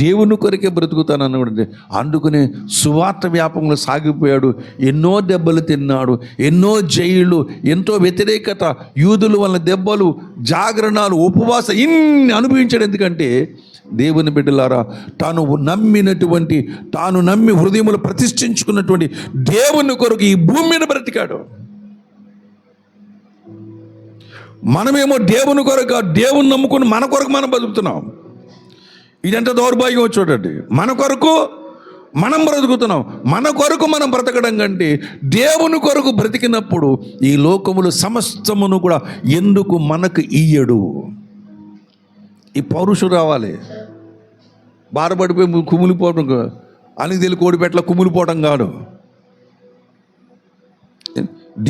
దేవుని కొరకే బ్రతుకుతానన్నాడు. అందుకనే సువార్త వ్యాపంలో సాగిపోయాడు. ఎన్నో దెబ్బలు తిన్నాడు, ఎన్నో జైళ్ళు, ఎంతో వ్యతిరేకత, యూదుల వల్ల దెబ్బలు, జాగరణాలు, ఉపవాసం ఇన్ని అనుభవించాడు. ఎందుకంటే దేవుని బిడ్డలారా, తాను నమ్మి హృదయములు ప్రతిష్ఠించుకున్నటువంటి దేవుని కొరకు ఈ భూమి మీద బ్రతికాడు. మనమేమో దేవుని కొరకు, దేవుని నమ్ముకుని మన కొరకు మనం బతుకుతున్నాం. ఇదంతా దౌర్భాగ్యం. చూడండి, మన కొరకు మనం బ్రతుకుతున్నాం. మన కొరకు మనం బ్రతకడం కంటే దేవుని కొరకు బ్రతికినప్పుడు ఈ లోకములు సమస్తమును కూడా ఎందుకు మనకు ఇయ్యడు? ఈ పౌరుషం రావాలి. బారపడిపోయి కుమిలిపోవడం, అని తెలియ కోడిపెట్ల కుమిలిపోవడం కాదు.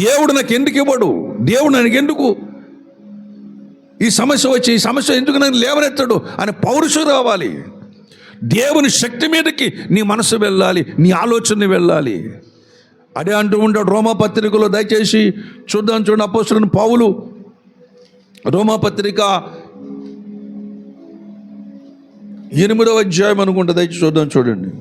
దేవుడు నాకు ఎందుకు ఇవ్వడు? దేవుడు నాకు ఎందుకు ఈ సమస్య ఎందుకు నన్ను లేవనెత్తడు అని పౌరుషం రావాలి. దేవుని శక్తి మీదకి నీ మనసు వెళ్ళాలి, నీ ఆలోచన వెళ్ళాలి. అదే అంటూ ఉంటాడు రోమాపత్రికలో. దయచేసి చూడండి. అపోస్తలుడైన పౌలు రోమాపత్రిక 8వ అధ్యాయం అనుకుంటా, దయచేసి చూడండి.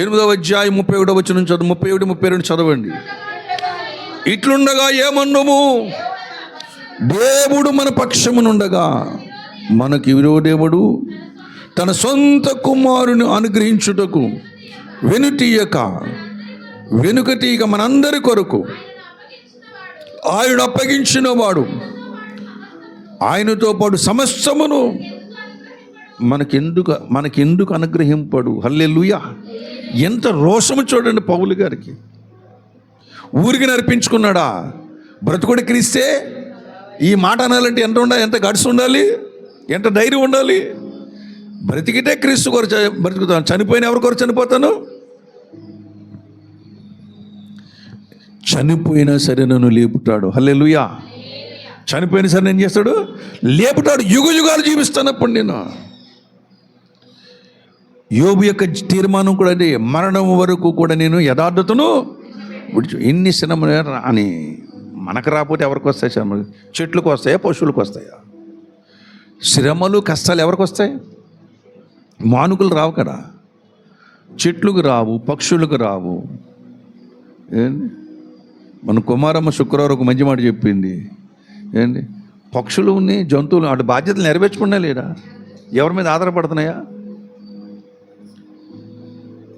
ఎనిమిదవ అధ్యాయం 31 వచనం చదువు, 31, 32 చదవండి. ఇట్లుండగా ఏమన్నాము? దేవుడు మన పక్షమునుండగా మనకి విరోధేవుడు తన సొంత కుమారుని అనుగ్రహించుటకు వెనుకటీయక మనందరి కొరకు ఆయన అప్పగించిన వాడు ఆయనతో పాటు సమస్తమును మనకెందుకు అనుగ్రహింపడు? హల్లెలూయా! ఎంత రోషము చూడండి పౌలు గారికి. ఊరికి నడిపించుకున్నాడా? బ్రతుకుడి క్రీస్తే ఈ మాట అనాలంటే ఎంత గడుసు ఉండాలి, ఎంత ధైర్యం ఉండాలి. బ్రతికితే క్రీస్తు కొరకు బ్రతుకుతాను, చనిపోయిన ఎవరి కొరకు చనిపోతాను? చనిపోయినా సరే నన్ను లేపుతాడు. హల్లెలూయా! చనిపోయినా సరే నేను చేస్తాడు, లేపుతాడు. యుగాలు జీవిస్తానప్పుడు నేను. యోబు యొక్క తీర్మానం కూడా అదే, మరణం వరకు కూడా నేను యథార్థతను ఎన్ని శ్రమలు అని. మనకు రాకపోతే ఎవరికి వస్తాయి శ్రమలు? చెట్లకు వస్తాయా, పశువులకు వస్తాయా? శ్రమలు కష్టాలు ఎవరికి వస్తాయి? మానుకులు రావు కదా, చెట్లకు రావు, పక్షులకు రావు. ఏంటి మన కుమారమ్మ శుక్రవారం ఒక మంచి మాట చెప్పింది. ఏంటి పక్షులు ఉన్నాయి, జంతువులు వాటి బాధ్యతలు నెరవేర్చుకున్నా లేదా? ఎవరి మీద ఆధారపడుతున్నాయా?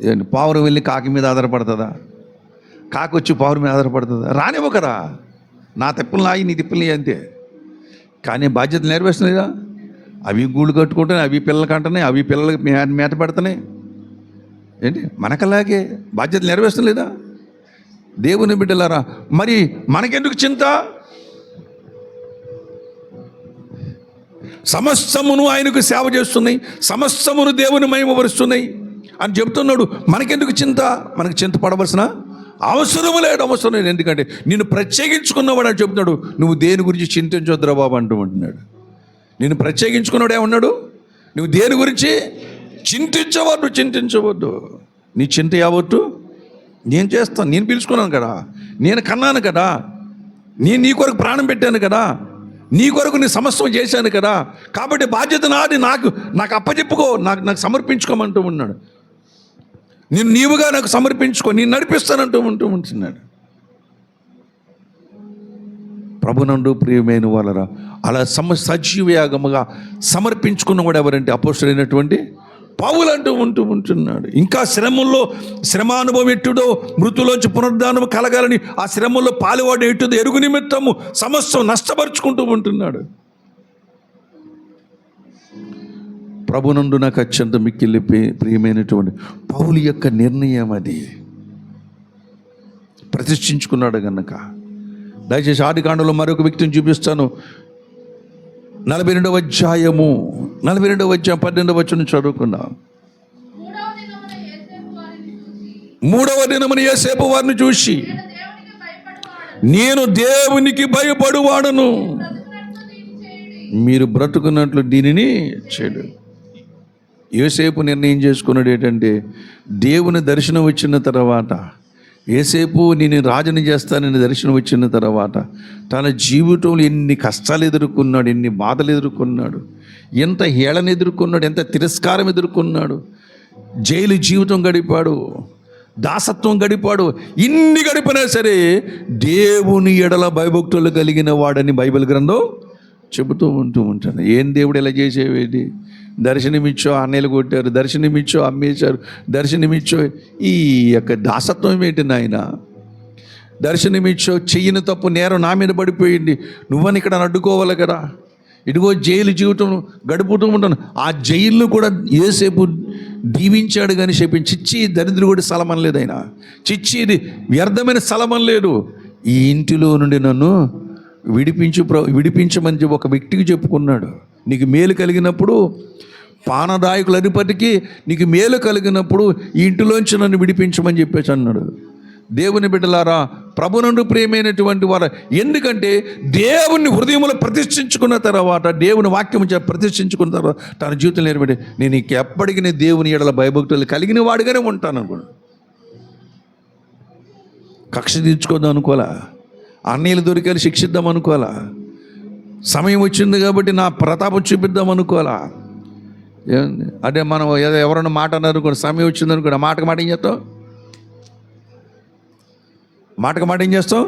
ఏంటి పావురం వెళ్ళి కాకి మీద ఆధారపడుతుందా? కాకి వచ్చి పావురం మీద ఆధారపడుతుందా? రానివ్వ కదా, నా తిప్పలు నాయి, నీ తిప్పలు నాయి అంతే. కానీ బాధ్యతలు నెరవేర్చలేదా? అవి గూళ్ళు కట్టుకుంటున్నాయి, అవి పిల్లలు కంటున్నాయి, అవి పిల్లలకి మేత పెడుతున్నాయి. ఏంటి మనకలాగే బాధ్యతలు నెరవేర్చలేదా? దేవుని బిడ్డలారా, మరి మనకెందుకు చింత? సమస్తమును ఆయనకు సేవ చేస్తున్నాయి, సమస్తమును దేవుని మహిమపరుస్తున్నాయి అని చెబుతున్నాడు. మనకెందుకు చింత? మనకు చింత పడవలసిన అవసరం లేదు. ఎందుకంటే నిన్ను ప్రత్యేకించుకున్నవాడు అని చెబుతున్నాడు. నువ్వు దేని గురించి చింతించొద్దురా బాబు అంటున్నాడు. నిన్ను ప్రత్యేకించుకున్నాడు ఏమన్నాడు? నువ్వు దేని గురించి చింతించవద్దు. నీ చింత యావత్తు నేను చేస్తాను. నేను పిలుచుకున్నాను కదా, నేను కన్నాను కదా, నేను నీ కొరకు ప్రాణం పెట్టాను కదా, నీ కొరకు నీ సమస్తం చేశాను కదా, కాబట్టి బాధ్యత నాది, నాకు అప్పచెప్పుకో, నాకు సమర్పించుకోమంటూ ఉన్నాడు. నీవుగా నాకు సమర్పించుకో, నేను నడిపిస్తానంటూ ఉంటున్నాడు. ప్రభునందు ప్రియమైన వాళ్ళరా, అలా సజీవయాగముగా సమర్పించుకున్నవాడు ఎవరంటే అపోస్తలుడైనటువంటి పౌలు అంటూ ఉంటున్నాడు. ఇంకా శ్రమానుభవం ఎట్టుదో, మృతులోంచి పునరుద్ధానం కలగాలని ఆ శ్రమల్లో పాలువాడు ఎట్టుదో ఎరుగు నిమిత్తము సమస్తం నష్టపరుచుకుంటూ ఉంటున్నాడు. ప్రభునందు నాకు అత్యంత మిక్కిలి ప్రియమైనటువంటి పౌలు యొక్క నిర్ణయం అది. ప్రతిష్ఠించుకున్నాడు గనుక. దయచేసి ఆదికాండంలో మరొక వ్యక్తిని చూపిస్తాను. 42వ అధ్యాయము 12వ వచనం చదువుకుందాం. 3వ దినమున యోసేపు వారిని చూసి, నేను దేవునికి భయపడువాడను, మీరు బ్రతుకున్నట్లు దీనిని చేయడు. యోసేపు నిర్ణయం చేసుకున్నాడు ఏంటంటే, దేవుని దర్శనం వచ్చిన తర్వాత, యోసేపు నేను రాజుని చేస్తానని దర్శనం వచ్చిన తర్వాత తన జీవితంలో ఎన్ని కష్టాలు ఎదుర్కొన్నాడు, ఎన్ని బాధలు ఎదుర్కొన్నాడు, ఎంత హేళన ఎదుర్కొన్నాడు, ఎంత తిరస్కారం ఎదుర్కొన్నాడు. జైలు జీవితం గడిపాడు, దాసత్వం గడిపాడు. ఇన్ని గడిపినా సరే దేవుని ఎడల భయభక్తులు కలిగిన వాడని బైబిల్ గ్రంథం చెబుతూ ఉంటాను. ఏం దేవుడు ఇలా చేసేవేది? దర్శనమిచ్చో అన్నయ్యలు కొట్టారు, దర్శనమిచ్చో అమ్మేశారు, దర్శనమిచ్చో ఈ యొక్క దాసత్వం ఏంటి నాయన? దర్శనమిచ్చో చెయ్యని తప్పు నేరం నా మీద పడిపోయింది, నువ్వని ఇక్కడ అడ్డుకోవాలి కదా. ఇదిగో జైలు జీవితం గడుపుతూ ఉంటాను. ఆ జైలు కూడా యోసేపు దీవించాడు కానీ శపించి, చిచ్చి దరిద్రుడి స్థలం అనలేదు ఆయన. చిచ్చి ఇది వ్యర్థమైన స్థలం అనలేదు. ఈ ఇంటిలో నుండి నన్ను విడిపించమని ఒక వ్యక్తికి చెప్పుకున్నాడు. నీకు మేలు కలిగినప్పుడు, పానదాయకుల అధిపతికి నీకు మేలు కలిగినప్పుడు ఈ ఇంటిలోంచి నన్ను విడిపించమని చెప్పేసి అన్నాడు. దేవుని బిడ్డలారా, ప్రభునందు ప్రియమైనటువంటి వారు, ఎందుకంటే దేవుని హృదయంలో ప్రతిష్ఠించుకున్న తర్వాత, దేవుని వాక్యం ప్రతిష్ఠించుకున్న తర్వాత తన జీవితం నేర్పడి నేను ఎప్పటికీ నేను దేవుని ఎడల భయభక్తులు కలిగిన వాడిగానే ఉంటాను అనుకోను. కక్ష తీర్చుకోదాం అనుకోవాలా, అన్నయ్యలు దొరికాలి శిక్షిద్దాం అనుకోవాలా, సమయం వచ్చింది కాబట్టి నా ప్రతాపం చూపిద్దాం అనుకోవాలా. అదే మనం ఎవరన్నా మాట అన్నారు అనుకోండి, సమయం వచ్చింది అనుకోండి, మాటకు మాట ఏం చేస్తాం?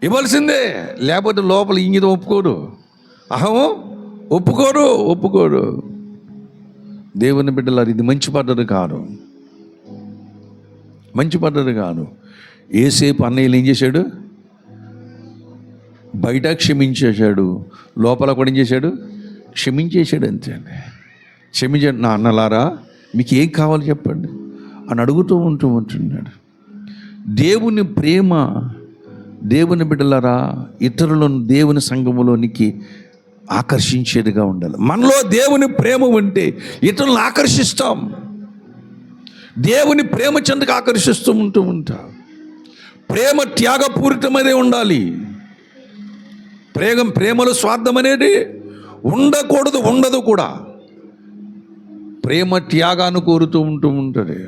ఇవ్వాల్సిందే, లేకపోతే లోపల ఇంగితం ఒప్పుకోరు, అహము ఒప్పుకోరు. దేవుని బిడ్డలారు, ఇది మంచి పద్ధతి కాదు, మంచి పద్ధతి కాదు. ఏసేపు అన్నయ్యలు ఏం చేశాడు? బయట క్షమించేశాడు, లోపల కూడా ఏం చేశాడు? క్షమించేశాడు. అంతే అండి, క్షమించాడు. నా అన్నలారా మీకు ఏం కావాలి చెప్పండి అని అడుగుతూ ఉంటున్నాడు. దేవుని ప్రేమ, దేవుని బిడ్డలారా, ఇతరులను దేవుని సంఘములోనికి ఆకర్షించేదిగా ఉండాలి. మనలో దేవుని ప్రేమ ఉంటే ఇతరులను ఆకర్షిస్తాం. దేవుని ప్రేమ చెందుకు ఆకర్షిస్తూ ఉంటా. ప్రేమ త్యాగపూరితమనే ఉండాలి. ప్రేమలో స్వార్థం అనేది ఉండకూడదు, ఉండదు కూడా. ప్రేమ త్యాగాన్ని కోరుతూ ఉంటుంది.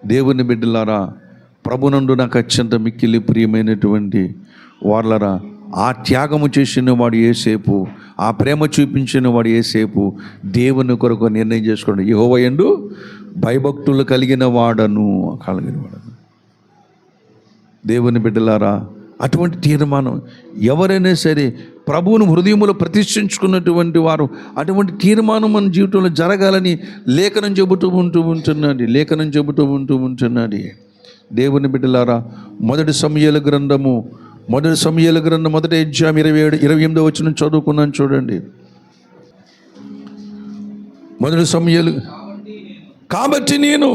దేవుని బిడ్డలారా, ప్రభునందు నాకు అత్యంత మిక్కిలి ప్రియమైనటువంటి వాళ్ళరా, ఆ త్యాగము చేసిన వాడు ఏసేపు, ఆ ప్రేమ చూపించిన వాడు ఏసేపు దేవుని కొరకు నిర్ణయం చేసుకోండి. యెహోవా యందు భయభక్తులు కలిగిన వాడను. దేవుని బిడ్డలారా, అటువంటి తీర్మానం ఎవరైనా సరే ప్రభువును హృదయములో ప్రతిష్ఠించుకున్నటువంటి వారు అటువంటి తీర్మానం మన జీవితంలో జరగాలని లేఖనం చెబుతూ ఉంటున్నది. దేవుని బిడ్డలారా, మొదటి సమూయేలు గ్రంథం 1 అధ్యాయం 27-28 వచనం చదువుకున్నాను చూడండి. మొదటి సమూయేలు, కాబట్టి నేను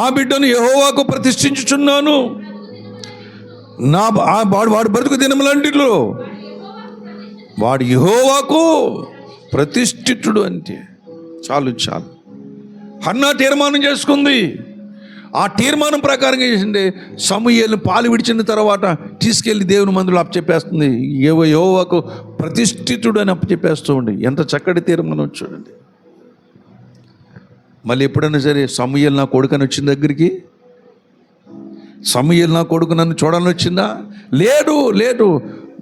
ఆ బిడ్డను యెహోవాకు ప్రతిష్ఠించుచున్నాను, వాడు బ్రతుకు దినములంటిలో వాడు యెహోవాకు ప్రతిష్ఠితుడు. అంటే చాలు. హన్నా తీర్మానం చేసుకుంది. ఆ తీర్మానం ప్రకారం చేసింది. సమూయేలును పాలు విడిచిన తర్వాత తీసుకెళ్ళి దేవుని మందిలో అప్పచెప్పేస్తుంది. యెహోవాకు ప్రతిష్ఠితుడు అని అప్పచెప్పేస్తూ ఉండి. ఎంత చక్కటి తీర్మానం చూడండి. మళ్ళీ ఎప్పుడైనా సరే సమూయేలు నా కొడుకని వచ్చిన దగ్గరికి, సమూయేలు నా కొడుకు నన్ను చూడాలని వచ్చిందా? లేదు.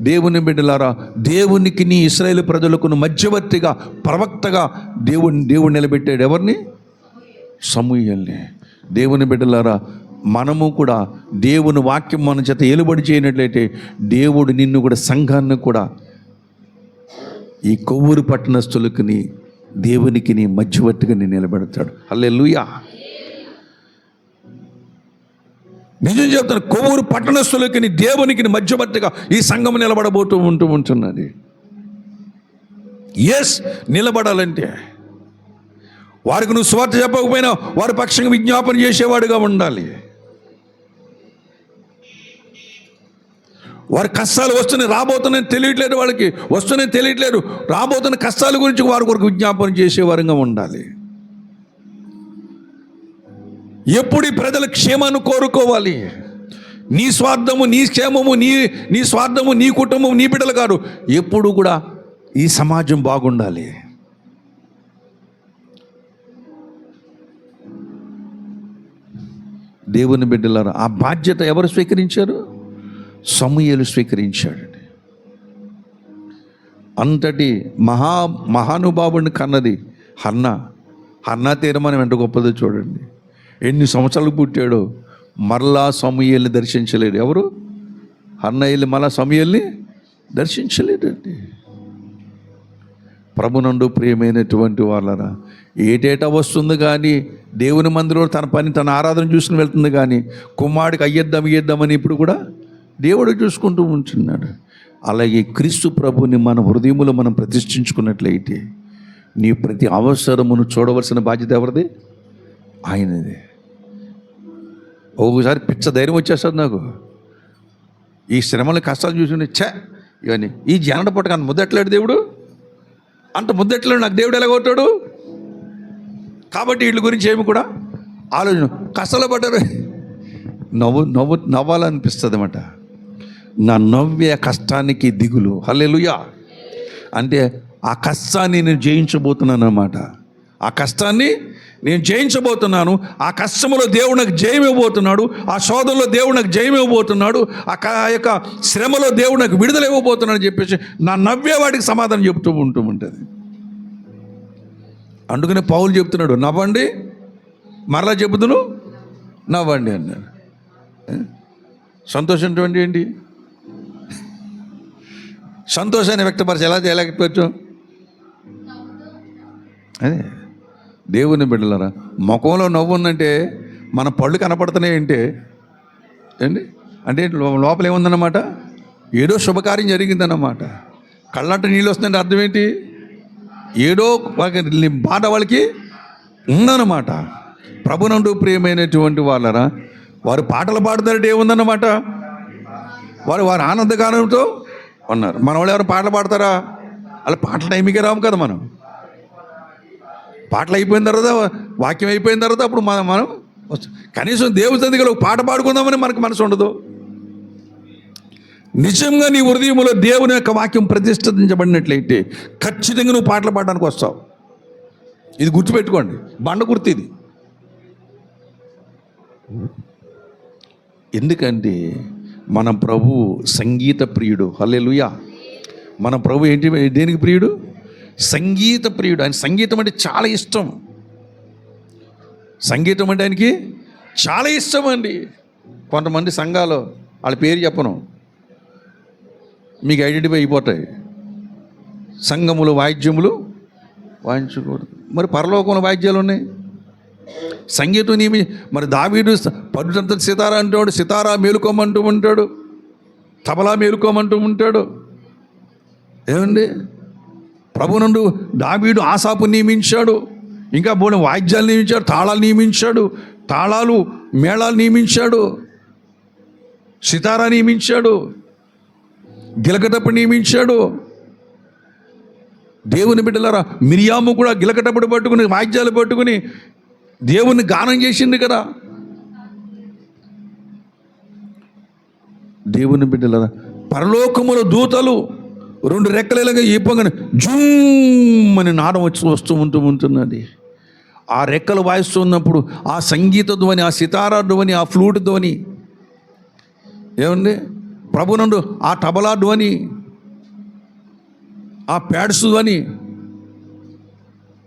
దేవుని బిడ్డలారా, దేవునికి నీ ఇశ్రాయేలు ప్రజలకు మధ్యవర్తిగా, ప్రవక్తగా దేవుడు నిలబెట్టాడు. ఎవరిని? సమూయేలుని. దేవుని బిడ్డలారా, మనము కూడా దేవుని వాక్యం మన చేత ఏలుబడి చేయనట్లయితే దేవుడు నిన్ను కూడా, సంఘాన్ని కూడా, ఈ కొవ్వూరు పట్టణస్థులకి దేవునికి నీ మధ్యవర్తిగా నేను నిలబెడతాడు. హల్లెలూయా. నిజం చెప్తాను, కొవ్వూరు పట్టణస్థులకి దేవునికి మధ్యవర్తిగా ఈ సంఘం నిలబడబోతూ ఉంటున్నది. నిలబడాలంటే వారికి నువ్వు స్వార్థ చెప్పకపోయినా వారి పక్షంగా విజ్ఞాపన చేసేవాడుగా ఉండాలి. వారి కష్టాలు వస్తున్నాయి, రాబోతున్నాయి తెలియట్లేదు, వాళ్ళకి వస్తున్నాయి తెలియట్లేదు, రాబోతున్న కష్టాల గురించి వారి కొరకు విజ్ఞాపన చేసేవారుగా ఉండాలి. ఎప్పుడు ఈ ప్రజల క్షేమాన్ని కోరుకోవాలి. నీ స్వార్థము, నీ క్షేమము, నీ స్వార్థము, నీ కుటుంబం, నీ బిడ్డలు కాదు. ఎప్పుడు కూడా ఈ సమాజం బాగుండాలి. దేవుని బిడ్డలారా, ఆ బాధ్యత ఎవరు స్వీకరించారు? సమూయేలు స్వీకరించాడు. అంతటి మహానుభావుడిని కన్నది హన్నా తీర్మానం ఎంత గొప్పదో చూడండి. ఎన్ని సంవత్సరాలు పుట్టాడో మరలా సమూయేలుని దర్శించలేడు. ఎవరు? హన్నా వెళ్ళి మళ్ళా సమూయేలుని దర్శించలేదండి. ప్రభునందు ప్రియమైనటువంటి వాళ్ళరా, ఏటేటా వస్తుంది కానీ దేవుని మందిరంలో తన పని, తన ఆరాధన చూసుకుని వెళ్తుంది కానీ కుమారుడికి ఇయ్యేద్దామని ఇప్పుడు కూడా దేవుడు చూసుకుంటూ ఉంటున్నాడు. అలాగే క్రీస్తు ప్రభుని మన హృదయములో మనం ప్రతిష్ఠించుకున్నట్లయితే నీ ప్రతి అవసరమును చూడవలసిన బాధ్యత ఎవరిది? ఆయనది. ఒకసారి పిచ్చ ధైర్యం వచ్చేస్తుంది నాకు. ఈ శ్రమల కష్టాలు చూసుకుని ఇవన్నీ ఈ జనడ పట్టుకు అంత ముద్దెట్లాడు దేవుడు, అంత ముద్దెట్లాడు నాకు దేవుడు ఎలాగవుతాడు? కాబట్టి వీళ్ళ గురించి ఏమి కూడా ఆలోచన. కష్టాలు పడ్డారు, నవ్వాలనిపిస్తుంది అన్నమాట. నా నవ్వే కష్టానికి దిగులు. హల్లెలూయా. అంటే ఆ కష్టాన్ని నేను జయించబోతున్నాను అన్నమాట. ఆ కష్టాన్ని నేను జయించబోతున్నాను. ఆ కష్టంలో దేవుడు నాకు జయం ఇవ్వబోతున్నాడు. ఆ శోధనలో దేవుడు నాకు జయం ఇవ్వబోతున్నాడు. ఆ యొక్క శ్రమలో దేవుడు నాకు విడుదల ఇవ్వబోతున్నాడు అని చెప్పేసి నా నవ్వేవాడికి సమాధానం చెబుతూ ఉంటుంది. అందుకనే పౌలు చెప్తున్నాడు, నవ్వండి, మరలా చెబుతును నవ్వండి అన్నాడు. సంతోషం అంటే ఏంటి? సంతోషాన్ని వ్యక్తపరచు. ఎలా వ్యక్తపరచు? అదే దేవుని బిడ్డలారా, ముఖంలో నవ్వు ఉందంటే మన పళ్ళు కనపడుతున్నాయి ఏంటి అంటే లోపల ఏముందన్నమాట? ఏదో శుభకార్యం జరిగిందన్నమాట. కళ్ళంట నీళ్ళు వస్తుందంటే అర్థం ఏంటి? ఏదో బాధ వాళ్ళకి ఉందన్నమాట. ప్రభునందు ప్రియమైనటువంటి వాళ్ళరా, వారు పాటలు పాడుతారంటే ఏముందన్నమాట? వారు ఆనందగానంతో ఉన్నారు. మన వాళ్ళు ఎవరు పాటలు పాడతారా? అలా పాటల టైంకి రాము కదా. మనం పాటలు అయిపోయిన తర్వాత, వాక్యం అయిపోయిన తర్వాత అప్పుడు మనం కనీసం దేవుని సన్నిధిలో పాట పాడుకుందామని మనకు మనసు ఉండదు. నిజంగా నీ హృదయంలో దేవుని యొక్క వాక్యం ప్రతిష్ఠించబడినట్లయితే ఖచ్చితంగా నువ్వు పాటలు పాడడానికి వస్తావు. ఇది గుర్తుపెట్టుకోండి, బండ గుర్తు ఇది. ఎందుకంటే మన ప్రభు సంగీత ప్రియుడు. హల్లెలూయా. మన ప్రభు దేనికి ప్రియుడు? సంగీత ప్రియుడు. ఆయన సంగీతం అంటే చాలా ఇష్టం. సంగీతం అంటే ఆయనకి చాలా ఇష్టం అండి. కొంతమంది సంఘాలు, వాళ్ళ పేరు చెప్పను, మీకు ఐడెంటిఫై అయిపోతాయి. సంఘములు వాయిద్యములు వాయించకూడదు. మరి పరలోకంలో వాయిద్యాలు ఉన్నాయి. సంగీతం మరి దావీదు పడుతంత సితారా అంటాడు, సితారా మేలుకోమంటూ ఉంటాడు, తబలా మేలుకోమంటూ ఉంటాడు. ఏమండి, ప్రభునందు దావీదు ఆసాపు నియమించాడు, ఇంకా బోని వాయిద్యాలు నియమించాడు, తాళాలు నియమించాడు, తాళాలు మేళాలు నియమించాడు, సితారా నియమించాడు, గిలకటప్పుడు నియమించాడు. దేవుని బిడ్డలారా, మిరియాము కూడా గిలకటప్పుడు పట్టుకుని వాయిద్యాలు పట్టుకుని దేవుని గానం చేసింది కదా. దేవుని బిడ్డలారా, పరలోకముల దూతలు 2 రెక్కలగా ఈ పొంగని జూమ్మని నాదం వస్తూ ఉంటున్నది. ఆ రెక్కలు వాయిస్తూ ఉన్నప్పుడు ఆ సంగీత ధ్వని, ఆ సితారా ధ్వని, ఆ ఫ్లూట్ ధ్వని, ఏమండి, ప్రభునందు ఆ తబలా ధ్వని, ఆ ప్యాడ్స్ ధ్వని,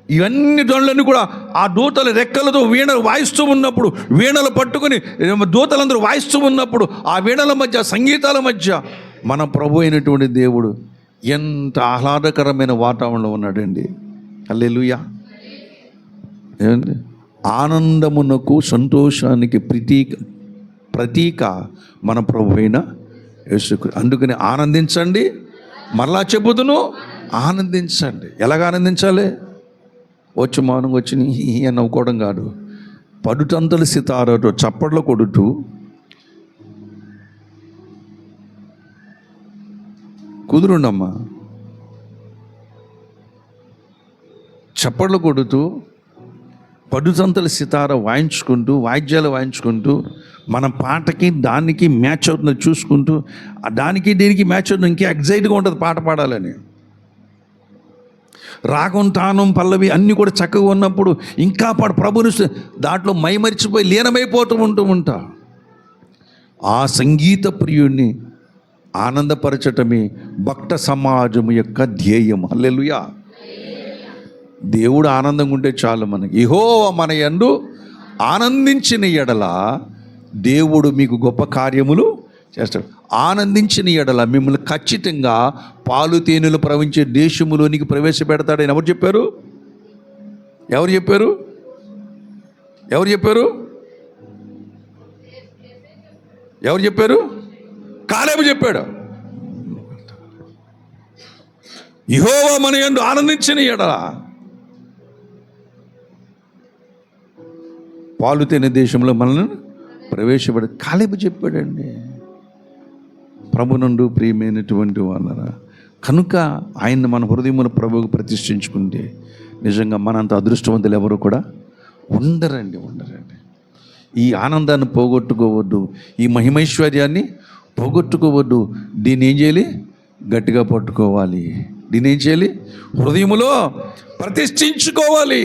ఇవన్నీ ధ్వనులన్నీ కూడా ఆ దూతల రెక్కలతో వీణలు వాయిస్తూ ఉన్నప్పుడు, వీణలు పట్టుకుని దూతలందరూ వాయిస్తూ ఉన్నప్పుడు, ఆ వీణల మధ్య, సంగీతాల మధ్య మన ప్రభు అయినటువంటి దేవుడు ఎంత ఆహ్లాదకరమైన వాతావరణంలో ఉన్నాడండి. హల్లెలూయా. ఏమండి, ఆనందమునకు సంతోషానికి ప్రతీక మన ప్రభు అయిన యేసుక్రీస్తు. అందుకని ఆనందించండి. మరలా చెబుతును, ఆనందించండి. ఎలాగ ఆనందించాలి? వచ్చి మౌనం వచ్చి నవ్వుకోవడం కాదు. పడుతంతలు సితారాతో చప్పట్లు కొడుతూ, కుదురుండమ్మా, చప్పట్లు కొడుతూ పడుతంతల సితార వాయించుకుంటూ, వాయిద్యాలు వాయించుకుంటూ, మన పాటకి దానికి మ్యాచ్ అవుతుందో చూసుకుంటూ, దానికి దీనికి మ్యాచ్ అవుతుంది, ఇంకా ఎగ్జైట్గా ఉంటుంది పాట పాడాలని. రాగం, తానం, పల్లవి అన్నీ కూడా చక్కగా ఉన్నప్పుడు ఇంకా ప్రభుని దాంట్లో మైమరిచిపోయి లీనమైపోతూ ఉంటా. ఆ సంగీత ప్రియుడిని ఆనందపరచటమే భక్త సమాజం యొక్క ధ్యేయం. హల్లెలూయా. దేవుడు ఆనందంగా ఉంటే చాలు మనకి. యెహోవా మన యందు ఆనందించిన ఎడల దేవుడు మీకు గొప్ప కార్యములు చేస్తాడు. ఆనందించిన ఎడల మిమ్మల్ని ఖచ్చితంగా పాలు తేనెలు ప్రవహించే దేశములోనికి ప్రవేశపెడతాడని ఎవరు చెప్పారు? ఎవరు చెప్పారు? ఎవరు చెప్పారు? ఎవరు చెప్పారు? కాలేబు చెప్పాడు. యెహోవా మన యందు ఆనందించిన ఎడల పాలు తేనె దేశంలో మనల్ని ప్రవేశపెడ కాలేబు చెప్పాడండి. ప్రభునందు ప్రియమైనటువంటి వాళ్ళరా, కనుక ఆయన్ని మన హృదయమున ప్రభువుకు ప్రతిష్ఠించుకుంటే నిజంగా మనంత అదృష్టవంతులు ఎవరు కూడా ఉండరండి. ఈ ఆనందాన్ని పోగొట్టుకోవద్దు, ఈ మహిమైశ్వర్యాన్ని పోగొట్టుకోవద్దు. దీన్ని ఏం చేయాలి? గట్టిగా పట్టుకోవాలి. దీన్ని ఏం చేయాలి? హృదయములో ప్రతిష్ఠించుకోవాలి.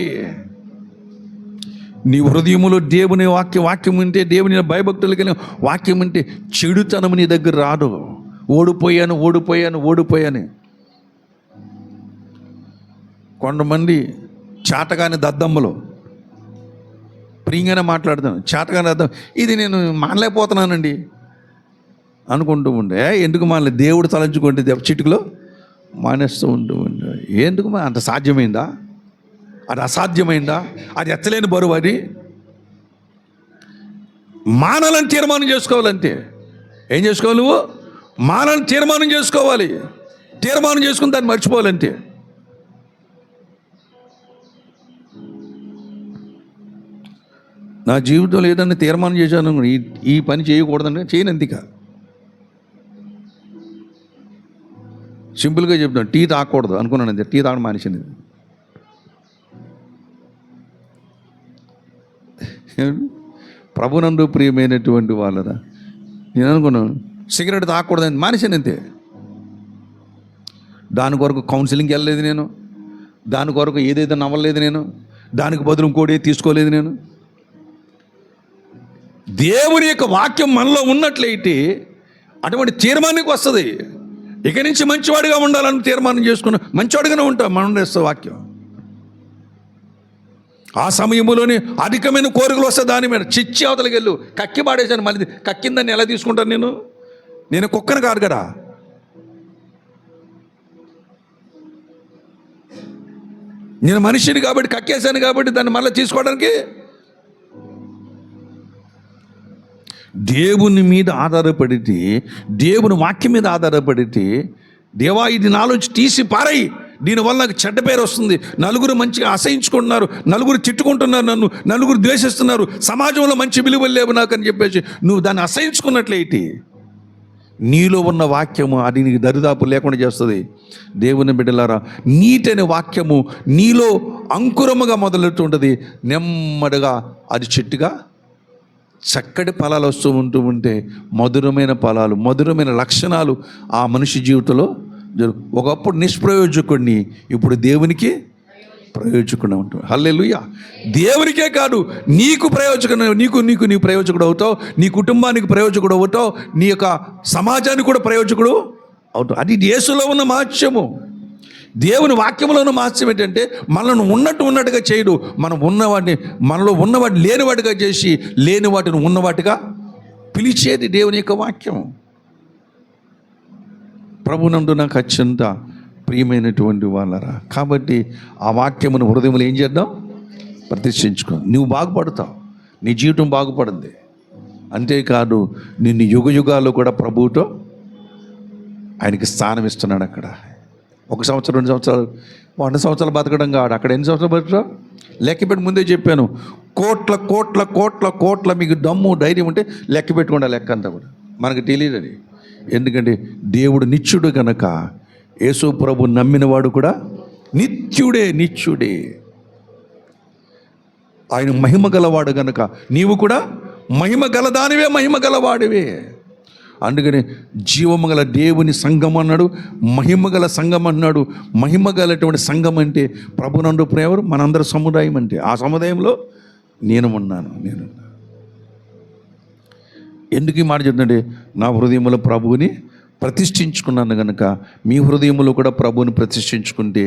నీ హృదయములో దేవుని వాక్యం ఉంటే, దేవుని భయభక్తులకి వాక్యం ఉంటే చెడుతనం నీ దగ్గర రాదు. ఓడిపోయాను. కొంతమంది చాతగాని దద్దమ్మలు ప్రియంగానే మాట్లాడతాను, చేతగానే అర్థం ఇది నేను మానలేకపోతున్నానండి అనుకుంటూ ఉండే. ఎందుకు మానలే? దేవుడు తలంచుకుంటే చిటికలో మానేస్తూ ఉంటూ ఉండే. ఎందుకు అంత సాధ్యమైందా? అది అసాధ్యమైందా? అది ఎత్తలేని బరువు. అది మానాలని తీర్మానం చేసుకోవాలంటే ఏం చేసుకోవాలి? నువ్వు మానాలని తీర్మానం చేసుకోవాలి. తీర్మానం చేసుకుని దాన్ని మర్చిపోవాలంటే. నా జీవితంలో ఏదన్నా తీర్మానం చేశాను, ఈ పని చేయకూడదని చేయను. అంతిక సింపుల్గా చెప్తాను, టీ తాగకూడదు అనుకున్నాను అంతే. టీ తాగడం మానేసింది. ప్రభునందు ప్రియమైనటువంటి వాళ్ళరా, నేను అనుకున్నాను సిగరెట్ తాగకూడదని మానేశాను అంతే. దాని కొరకు కౌన్సిలింగ్కి వెళ్ళలేదు నేను, దాని కొరకు ఏదైతే నవ్వలేదు నేను, దానికి బదులు ఇంకోటి తీసుకోలేదు నేను. దేవుని యొక్క వాక్యం మనలో ఉన్నట్లయితే అటువంటి తీర్మానానికి వస్తుంది. ఇక నుంచి మంచివాడిగా ఉండాలని తీర్మానం చేసుకున్నా మంచివాడిగానే ఉంటాం. మనం వేస్తే వాక్యం ఆ సమయంలోనే అధికమైన కోరికలు వస్తే దాని మీద చిచ్చి అవతలకి వెళ్ళు. కక్కి పాడేశాను, మళ్ళీ కక్కిందని ఎలా తీసుకుంటాను? నేను కుక్కను కాదు కదా. నేను మనిషిని కాబట్టి కక్కేశాను కాబట్టి దాన్ని మళ్ళీ తీసుకోవడానికి దేవుని మీద ఆధారపడితే, దేవుని వాక్యం మీద ఆధారపడితే, దేవా ఇది నాలోంచి తీసి పారాయి, దీనివల్ల నాకు చెడ్డ పేరు వస్తుంది, నలుగురు మంచిగా అసహించుకుంటున్నారు, నలుగురు తిట్టుకుంటున్నారు, నన్ను నలుగురు ద్వేషిస్తున్నారు, సమాజంలో మంచి విలువలు లేవు నాకు అని చెప్పేసి నువ్వు దాన్ని అసహించుకున్నట్లయితే నీలో ఉన్న వాక్యము అది నీకు దరిదాపు లేకుండా చేస్తుంది. దేవుని బిడ్డలారా, నీటైన వాక్యము నీలో అంకురముగా మొదలెట్టుంటుంది. నెమ్మదిగా అది చెట్టుగా చక్కటి ఫలాలు వస్తూ ఉంటే మధురమైన ఫలాలు, మధురమైన లక్షణాలు ఆ మనిషి జీవితంలో ఒకప్పుడు నిష్ప్రయోజకుడిని, ఇప్పుడు దేవునికి ప్రయోజకుడు ఉంటావు. హల్లెలూయా. దేవునికే కాదు నీకు ప్రయోజకుడు, నీ ప్రయోజకుడు అవుతావు, నీ కుటుంబానికి ప్రయోజకుడు అవుతావు, నీ యొక్క సమాజానికి కూడా ప్రయోజకుడు అవుతావు. అది యేసులో ఉన్న మహత్యము. దేవుని వాక్యంలో ఉన్న మహత్యం ఏంటంటే మనల్ని ఉన్నట్టుగా చేయడు, మనం ఉన్నవాడిని మనలో ఉన్నవాడిని లేనివాటిగా చేసి లేని వాటిని ఉన్నవాటిగా పిలిచేది దేవుని యొక్క వాక్యం. ప్రభునందు నాకు అత్యంత ప్రియమైనటువంటి వాళ్ళరా, కాబట్టి ఆ వాక్యమును హృదయంలో ఏం చేద్దాం? ప్రతిష్ఠించుకో. నువ్వు బాగుపడతావు, నీ జీవితం బాగుపడింది. అంతేకాదు నిన్ను యుగాలు కూడా ప్రభువుతో ఆయనకి స్థానం ఇస్తున్నాడు. అక్కడ 1 సంవత్సరం 2 సంవత్సరాలు 100 సంవత్సరాలు బతకడం కాదు, అక్కడ ఎన్ని సంవత్సరాలు బతకడం లెక్కపెట్టి ముందే చెప్పాను. కోట్ల కోట్ల కోట్ల కోట్ల మీకు దమ్ము ధైర్యం ఉంటే లెక్క పెట్టుకోండి. లెక్క అంతా కూడా మనకు తెలియదు అది. ఎందుకంటే దేవుడు నిత్యుడు కనుక యేసు ప్రభు నమ్మినవాడు కూడా నిత్యుడే. ఆయన మహిమ గలవాడు కనుక నీవు కూడా మహిమ గలదానివే, మహిమ గలవాడివే. అందుకని జీవము గల దేవుని సంఘం అన్నాడు, మహిమ గల సంఘం అన్నాడు. మహిమ గలటువంటి సంఘం అంటే ప్రభునందు ప్రేమ మనందరి సముదాయం. అంటే ఆ సముదాయంలో నేను ఉన్నాను. ఎందుకు ఈ మాట చెప్తుంటే నా హృదయంలో ప్రభువుని ప్రతిష్ఠించుకున్నాను కనుక మీ హృదయంలో కూడా ప్రభువుని ప్రతిష్ఠించుకుంటే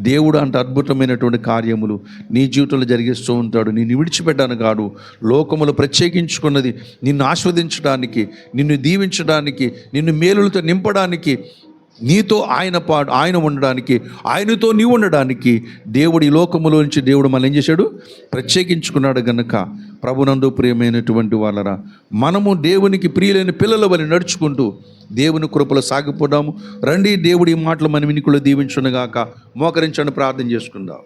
దేవుడు అంత అద్భుతమైనటువంటి కార్యములు నీ జీవితంలో జరిగిస్తూ ఉంటాడు. నిన్ను విడిచిపెట్టాను కాదు, లోకములు ప్రత్యేకించుకున్నది నిన్ను ఆస్వాదించడానికి, నిన్ను దీవించడానికి, నిన్ను మేలులతో నింపడానికి, నీతో ఆయన ఉండడానికి, ఆయనతో నీవు ఉండడానికి దేవుడు ఈ లోకములో నుంచి దేవుడు మనల్ని ఏం చేశాడు? ప్రత్యేకించుకున్నాడు. గనుక ప్రభునందు ప్రియమైనటువంటి వాళ్ళరా, మనము దేవునికి ప్రియులైన పిల్లల వలె నడుచుకుంటూ దేవుని కృపలో సాగిపోదాము. రండి, దేవుడి మాటలు మన వినికిలో దీవించునుగాక. మోకరించండి, ప్రార్థన చేసుకుందాం.